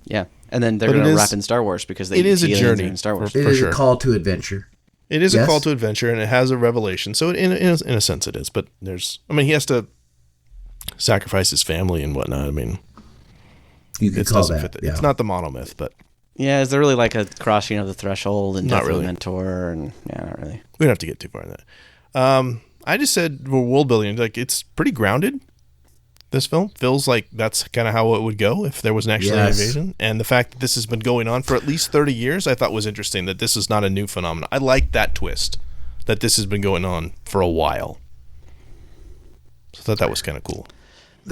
Yeah. And then they're But it going to is- wrap in Star Wars because they it is a aliens journey are in Star Wars. it For is sure. a call to adventure. It is Yes? a call to adventure, and it has a revelation. So in a sense, it is. But he has to sacrifice his family and whatnot. I mean, You could it call doesn't that. fit. Yeah. It's not the monomyth, but Yeah, is there really like a crossing of the threshold and Not death of really. a mentor? And yeah, not really. we don't have to get too far in that. I just said we're world building. Like, it's pretty grounded. This film feels like that's kind of how it would go if there was an actual Yes. invasion. And the fact that this has been going on for at least 30 years, I thought was interesting. That this is not a new phenomenon. I like that twist. That this has been going on for a while. So I thought that was kind of cool.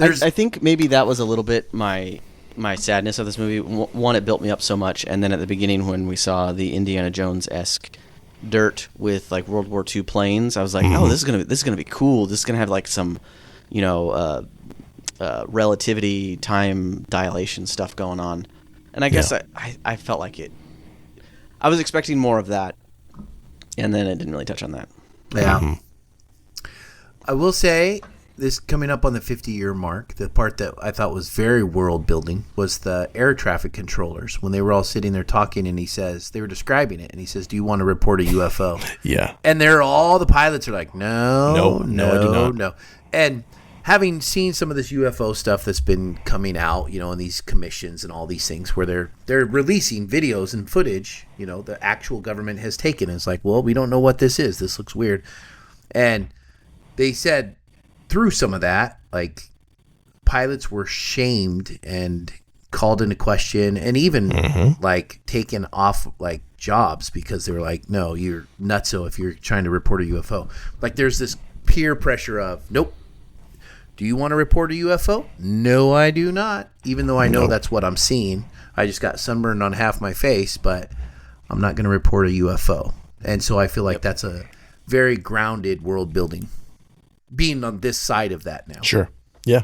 I think maybe that was a little bit my sadness of this movie. One, it built me up so much, and then at the beginning when we saw the Indiana Jones-esque dirt with like World War II planes, I was like, oh, this is gonna be cool. This is gonna have like some, relativity, time dilation stuff going on. And I guess I felt like it. I was expecting more of that, and then it didn't really touch on that. Yeah. I will say, this coming up on the 50-year mark, the part that I thought was very world-building was the air traffic controllers. When they were all sitting there talking, and they were describing it, and he says, do you want to report a UFO? Yeah. And all the pilots are like, no, No, I do not. no. And having seen some of this UFO stuff that's been coming out, in these commissions and all these things where they're releasing videos and footage, the actual government has taken. And it's like, well, we don't know what this is. This looks weird. And they said through some of that, like, pilots were shamed and called into question and even like taken off like jobs because they were like, no, you're nutso if you're trying to report a UFO. Like, there's this peer pressure of, nope. Do you want to report a UFO? No, I do not. Even though I know that's what I'm seeing. I just got sunburned on half my face, but I'm not going to report a UFO. And so I feel like that's a very grounded world building. Being on this side of that now. Sure. Yeah.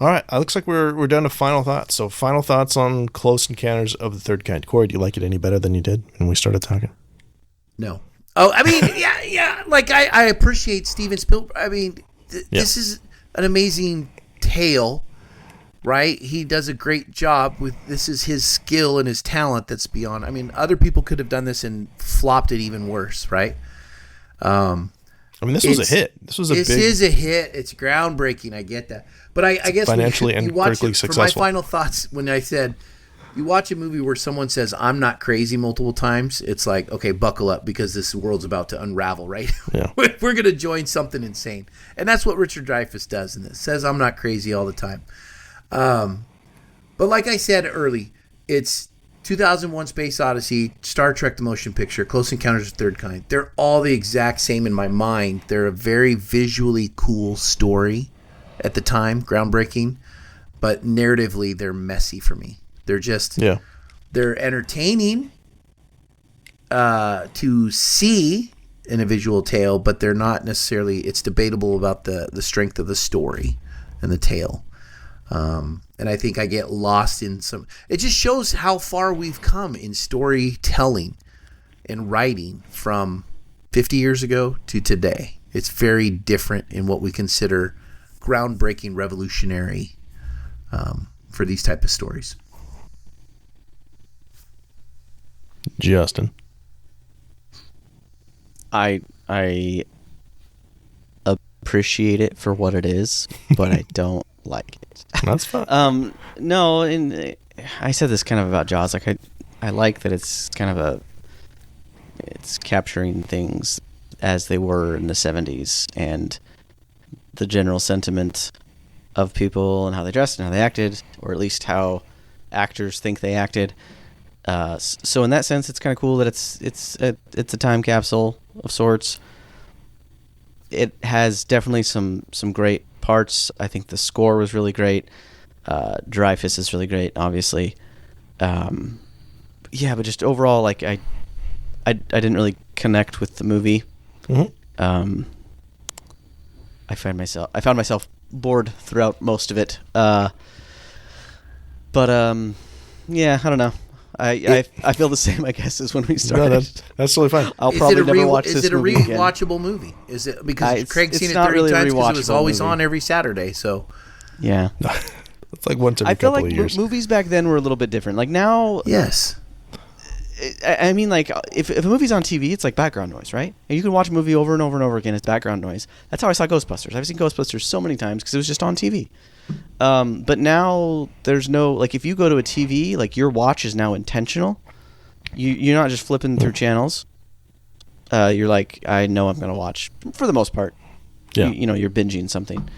All right. It looks like we're down to final thoughts. So final thoughts on Close Encounters of the Third Kind. Corey, do you like it any better than you did when we started talking? No. Oh, I mean, yeah. Like, I appreciate Steven Spielberg. I mean, this is an amazing tale, right? He does a great job with, this is his skill and his talent that's beyond. I mean, other people could have done this and flopped it even worse, right? I mean, this was a hit. This is a hit. It's groundbreaking. I get that. But I guess financially when and watch critically it, successful. For my final thoughts, when I said, you watch a movie where someone says, I'm not crazy multiple times, it's like, okay, buckle up because this world's about to unravel, right? Yeah. We're going to join something insane. And that's what Richard Dreyfuss does in this. Says, I'm not crazy all the time. But like I said early, it's 2001 Space Odyssey, Star Trek the Motion Picture, Close Encounters of the Third Kind. They're all the exact same in my mind. They're a very visually cool story at the time, groundbreaking, but narratively they're messy for me. They're just they're entertaining to see in a visual tale, but they're not necessarily, it's debatable about the strength of the story and the tale. And I think I get lost in some. It just shows how far we've come in storytelling and writing from 50 years ago to today. It's very different in what we consider groundbreaking, revolutionary for these type of stories. Justin. I appreciate it for what it is, but I don't like it. That's fine. No, and I said this kind of about Jaws. Like I like that it's kind of it's capturing things as they were in the 70s and the general sentiment of people and how they dressed and how they acted, or at least how actors think they acted. So in that sense, it's kind of cool that it's a time capsule of sorts. It has definitely some great parts. I think the score was really great. Dreyfuss is really great, obviously. Yeah, but just overall, like I didn't really connect with the movie. Mm-hmm. I found myself bored throughout most of it. But yeah, I don't know. I feel the same, I guess, as when we started. No, that's totally fine. I'll probably never watch this movie again. Is it a rewatchable movie? Is it because Craig's seen it 30 really times because it was always movie. on every Saturday? So yeah, it's like once every couple of years. Movies back then were a little bit different. Like now, yes. I mean, like if a movie's on TV, it's like background noise, right? And you can watch a movie over and over and over again. It's background noise. That's how I saw Ghostbusters. I've seen Ghostbusters so many times because it was just on TV. But now there's no, like, if you go to a TV, like your watch is now intentional. You're not just flipping through channels. You're like, I know I'm going to watch, for the most part. Yeah. You know, you're binging something.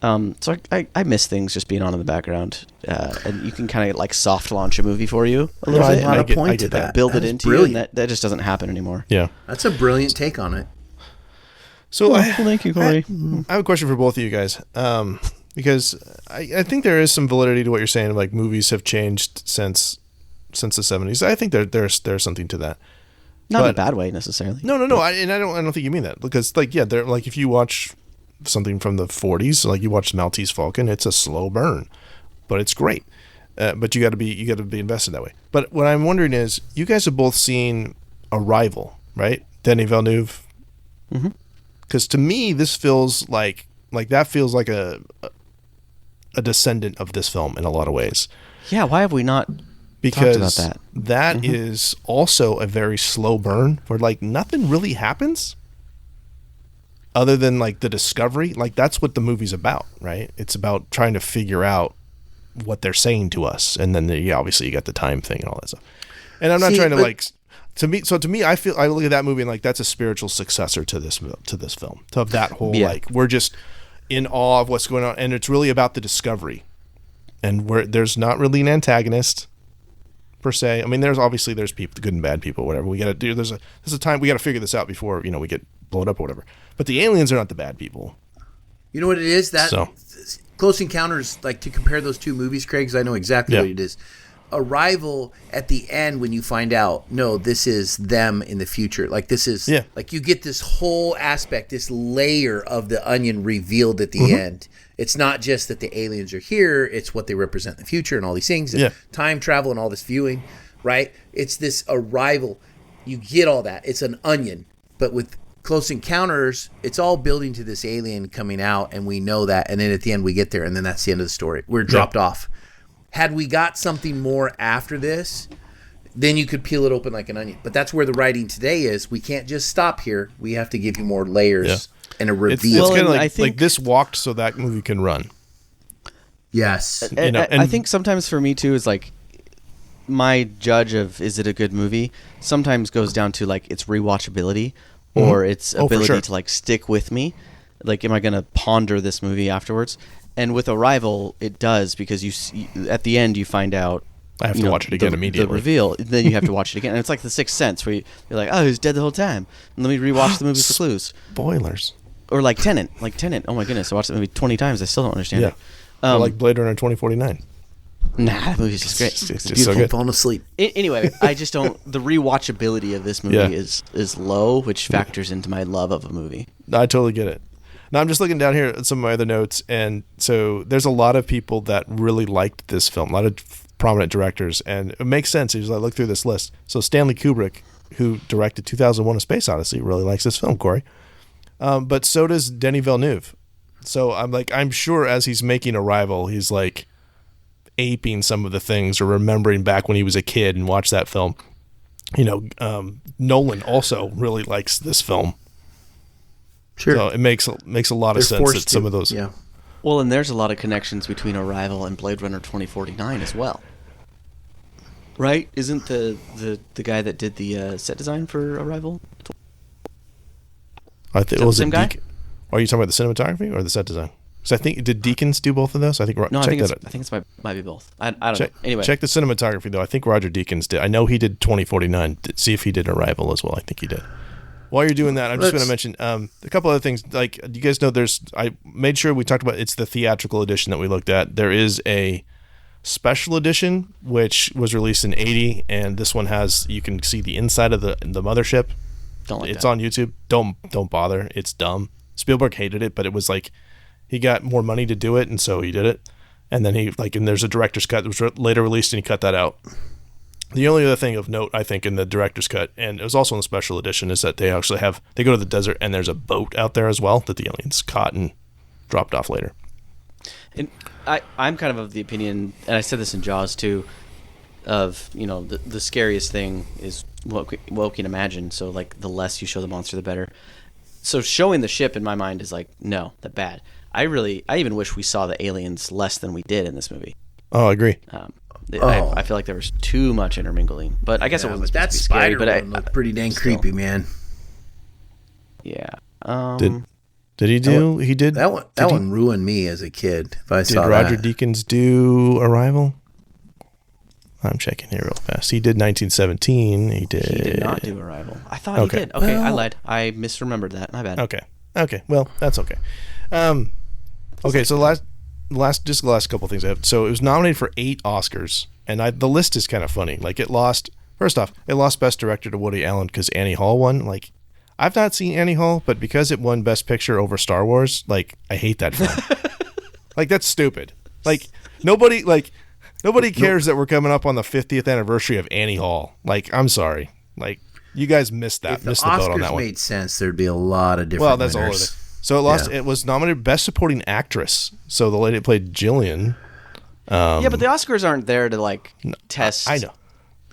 So I miss things just being on in the background. And you can kind of like soft launch a movie for you a little bit. I get that. Build it into you, and that just doesn't happen anymore. Yeah. That's a brilliant take on it. So thank you, Corey. I have a question for both of you guys. Because I think there is some validity to what you're saying. Like, movies have changed since the 70s. I think there's something to that. Not in a bad way necessarily. No. I don't think you mean that, because they're like, if you watch something from the 40s, like you watch Maltese Falcon, it's a slow burn, but it's great. But you got to be invested that way. But what I'm wondering is, you guys have both seen Arrival, right? Denis Villeneuve. Mm-hmm. Because to me, this feels like that feels like a descendant of this film in a lot of ways. Yeah, why have we not because talked about that? That mm-hmm. is also a very slow burn where like nothing really happens other than like the discovery. Like, that's what the movie's about, right? It's about trying to figure out what they're saying to us, and then obviously you got the time thing and all that stuff. And I'm not trying to like. To me, I look at that movie and like that's a spiritual successor to this film, to that whole like we're just in awe of what's going on, and it's really about the discovery, and there's not really an antagonist per se. I mean, there's people, good and bad people, whatever. We got to do. There's a time we got to figure this out before we get blown up or whatever. But the aliens are not the bad people. You know what it is? Close Encounters, like, to compare those two movies, Craig, because I know exactly what it is. Arrival, at the end, when you find out, no, this is them in the future. Like, this is like, you get this whole aspect, this layer of the onion revealed at the mm-hmm. end. It's not just that the aliens are here, it's what they represent in the future and all these things, and time travel and all this viewing, right? It's this Arrival. You get all that. It's an onion. But with Close Encounters, it's all building to this alien coming out, and we know that, and then at the end we get there, and then that's the end of the story. We're dropped off. Had we got something more after this, then you could peel it open like an onion. But that's where the writing today is. We can't just stop here. We have to give you more layers and a reveal. It's kind of like this walked so that movie can run. Yes. I think sometimes for me too is like my judge of is it a good movie sometimes goes down to like its rewatchability or mm-hmm. its ability to like stick with me. Like, am I going to ponder this movie afterwards? And with Arrival, it does, because you see, at the end you find out I have to watch it again immediately. The reveal, then you have to watch it again. And it's like The Sixth Sense, where you're like, oh, he's dead the whole time. And let me rewatch the movie for clues. Spoilers. Or like Tenet. Oh my goodness, I watched the movie 20 times. I still don't understand it. Or like Blade Runner 2049. Nah, that movie's just great. It's just Beautiful, so good. falling asleep. Anyway, I just don't. The rewatchability of this movie is low, which factors into my love of a movie. I totally get it. Now I'm just looking down here at some of my other notes, and so there's a lot of people that really liked this film. A lot of prominent directors, and it makes sense as I look through this list. So Stanley Kubrick, who directed 2001: A Space Odyssey, really likes this film, Corey. But so does Denis Villeneuve. So I'm sure as he's making Arrival, he's like aping some of the things or remembering back when he was a kid and watched that film. Nolan also really likes this film. Sure. So it makes a lot of sense that some of those. Yeah. Well, and there's a lot of connections between Arrival and Blade Runner 2049 as well. Right? Isn't the guy that did the set design for Arrival? I think it was the same guy. Are you talking about the cinematography or the set design? Because I think did Deakins do both of those? I think No, I check think that. I think it might be both. I don't know. Anyway, check the cinematography though. I think Roger Deakins did. I know he did 2049. See if he did Arrival as well. I think he did. While you're doing that, I'm just going to mention a couple other things. Like, you guys know, I made sure we talked about it's the theatrical edition that we looked at. There is a special edition which was released in '80, and this one you can see the inside of the mothership. It's on YouTube. Don't bother. It's dumb. Spielberg hated it, but it was like he got more money to do it, and so he did it. And then and there's a director's cut that was later released, and he cut that out. The only other thing of note, I think, in the director's cut, and it was also in the special edition, is that they actually they go to the desert and there's a boat out there as well that the aliens caught and dropped off later. And I'm kind of the opinion, and I said this in Jaws too, of the scariest thing is what we can imagine. So like the less you show the monster, the better. So showing the ship in my mind is like no, that bad. I even wish we saw the aliens less than we did in this movie. Oh, I agree. I feel like there was too much intermingling, but I guess it wasn't supposed to be scary. But it looked pretty dang creepy, man. Yeah. Did he do? He did. That one ruined me as a kid. If I saw did Roger Deakins do Arrival? I'm checking here real fast. He did 1917. He did not do Arrival. I thought he did. Okay, I lied. I misremembered that. My bad. Okay. Well, that's okay. Okay, so the last couple things I have. So it was nominated for 8 Oscars, and the list is kind of funny. Like it lost Best Director to Woody Allen because Annie Hall won. Like I've not seen Annie Hall, but because it won Best Picture over Star Wars, like I hate that film. Like that's stupid. Like nobody cares that we're coming up on the 50th anniversary of Annie Hall. Like I'm sorry. Like you guys missed the boat on that one. If the Oscars made sense, there'd be a lot of different that's all of it. So it lost. Yeah. It was nominated Best Supporting Actress. So the lady that played Jillian. Yeah, but the Oscars aren't there to test. I know.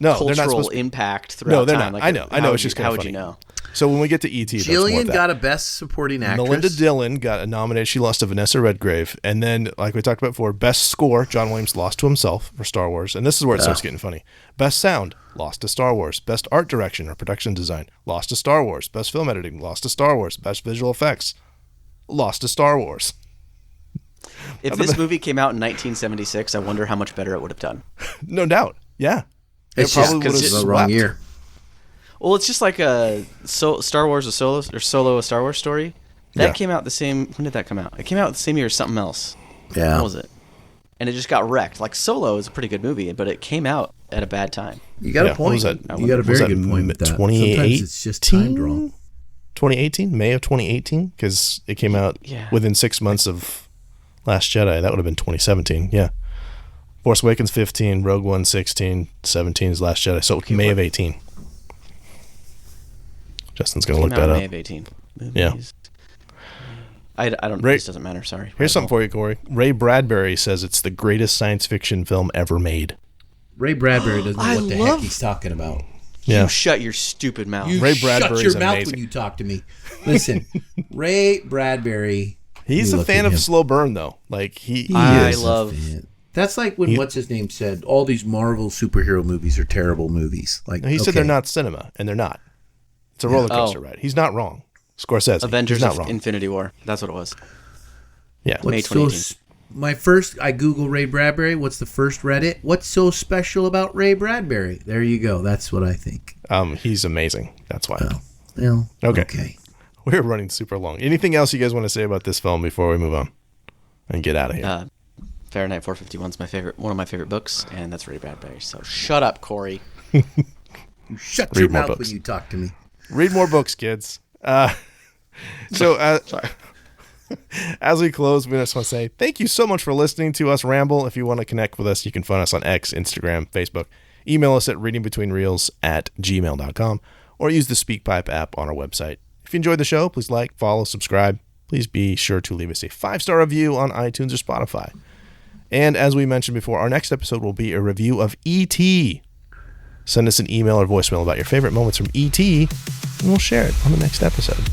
No, cultural they're not supposed to. Impact throughout they're time. not. I know. It's just kind of how would funny. you know? So when we get to E.T., Jillian got a Best Supporting Actress. Melinda Dillon got a nomination. She lost to Vanessa Redgrave. And then, like we talked about before, Best Score, John Williams lost to himself for Star Wars. And this is where it starts getting funny. Best Sound, lost to Star Wars. Best Art Direction or Production Design, lost to Star Wars. Best Film Editing, lost to Star Wars. Best Visual Effects, lost to Star Wars. If this movie came out in 1976, I wonder how much better it would have done. No doubt. Yeah. It probably would have the wrong year. Well, it's just like Star Wars Solo a Star Wars story. That came out the same. When did that come out? It came out the same year as something else. Yeah. What was it? And it just got wrecked. Like Solo is a pretty good movie, but it came out at a bad time. You got a point. You got a very good point with that. 2018? Sometimes it's just timed wrong. 2018? May of 2018? Because it came out within 6 months of Last Jedi. That would have been 2017. Yeah. Force Awakens 15, Rogue One 16, 17 is Last Jedi. So May of 18. Justin's going to look that up. May of 18. Movies. Yeah. I don't. This doesn't matter. Sorry. Here's something for you, Corey. Ray Bradbury says it's the greatest science fiction film ever made. Ray Bradbury doesn't know what the heck he's talking about. Yeah. You shut your stupid mouth. You shut your mouth when you talk to me. Listen, Ray Bradbury. He's a fan of slow burn, though. Like I love. That's like when what's his name said all these Marvel superhero movies are terrible movies. Like he said they're not cinema, and they're not. It's a roller coaster ride. He's not wrong. Scorsese. Avengers he's not wrong. Infinity War. That's what it was. Yeah. May 2018. I Google Ray Bradbury. What's the first Reddit? What's so special about Ray Bradbury? There you go. That's what I think. He's amazing. That's why. Well, okay. We're running super long. Anything else you guys want to say about this film before we move on and get out of here? Fahrenheit 451 is one of my favorite books, and that's Ray Bradbury. So shut up, Corey. Shut your mouth when you talk to me. Read more books, kids. Sorry. As we close, we just want to say thank you so much for listening to us ramble. If you want to connect with us, you can find us on X, Instagram, Facebook. Email us at readingbetweenreels@gmail.com or use the SpeakPipe app on our website. If you enjoyed the show, please like, follow, subscribe. Please be sure to leave us a 5-star review on iTunes or Spotify. And as we mentioned before, our next episode will be a review of E.T. Send us an email or voicemail about your favorite moments from E.T., and we'll share it on the next episode.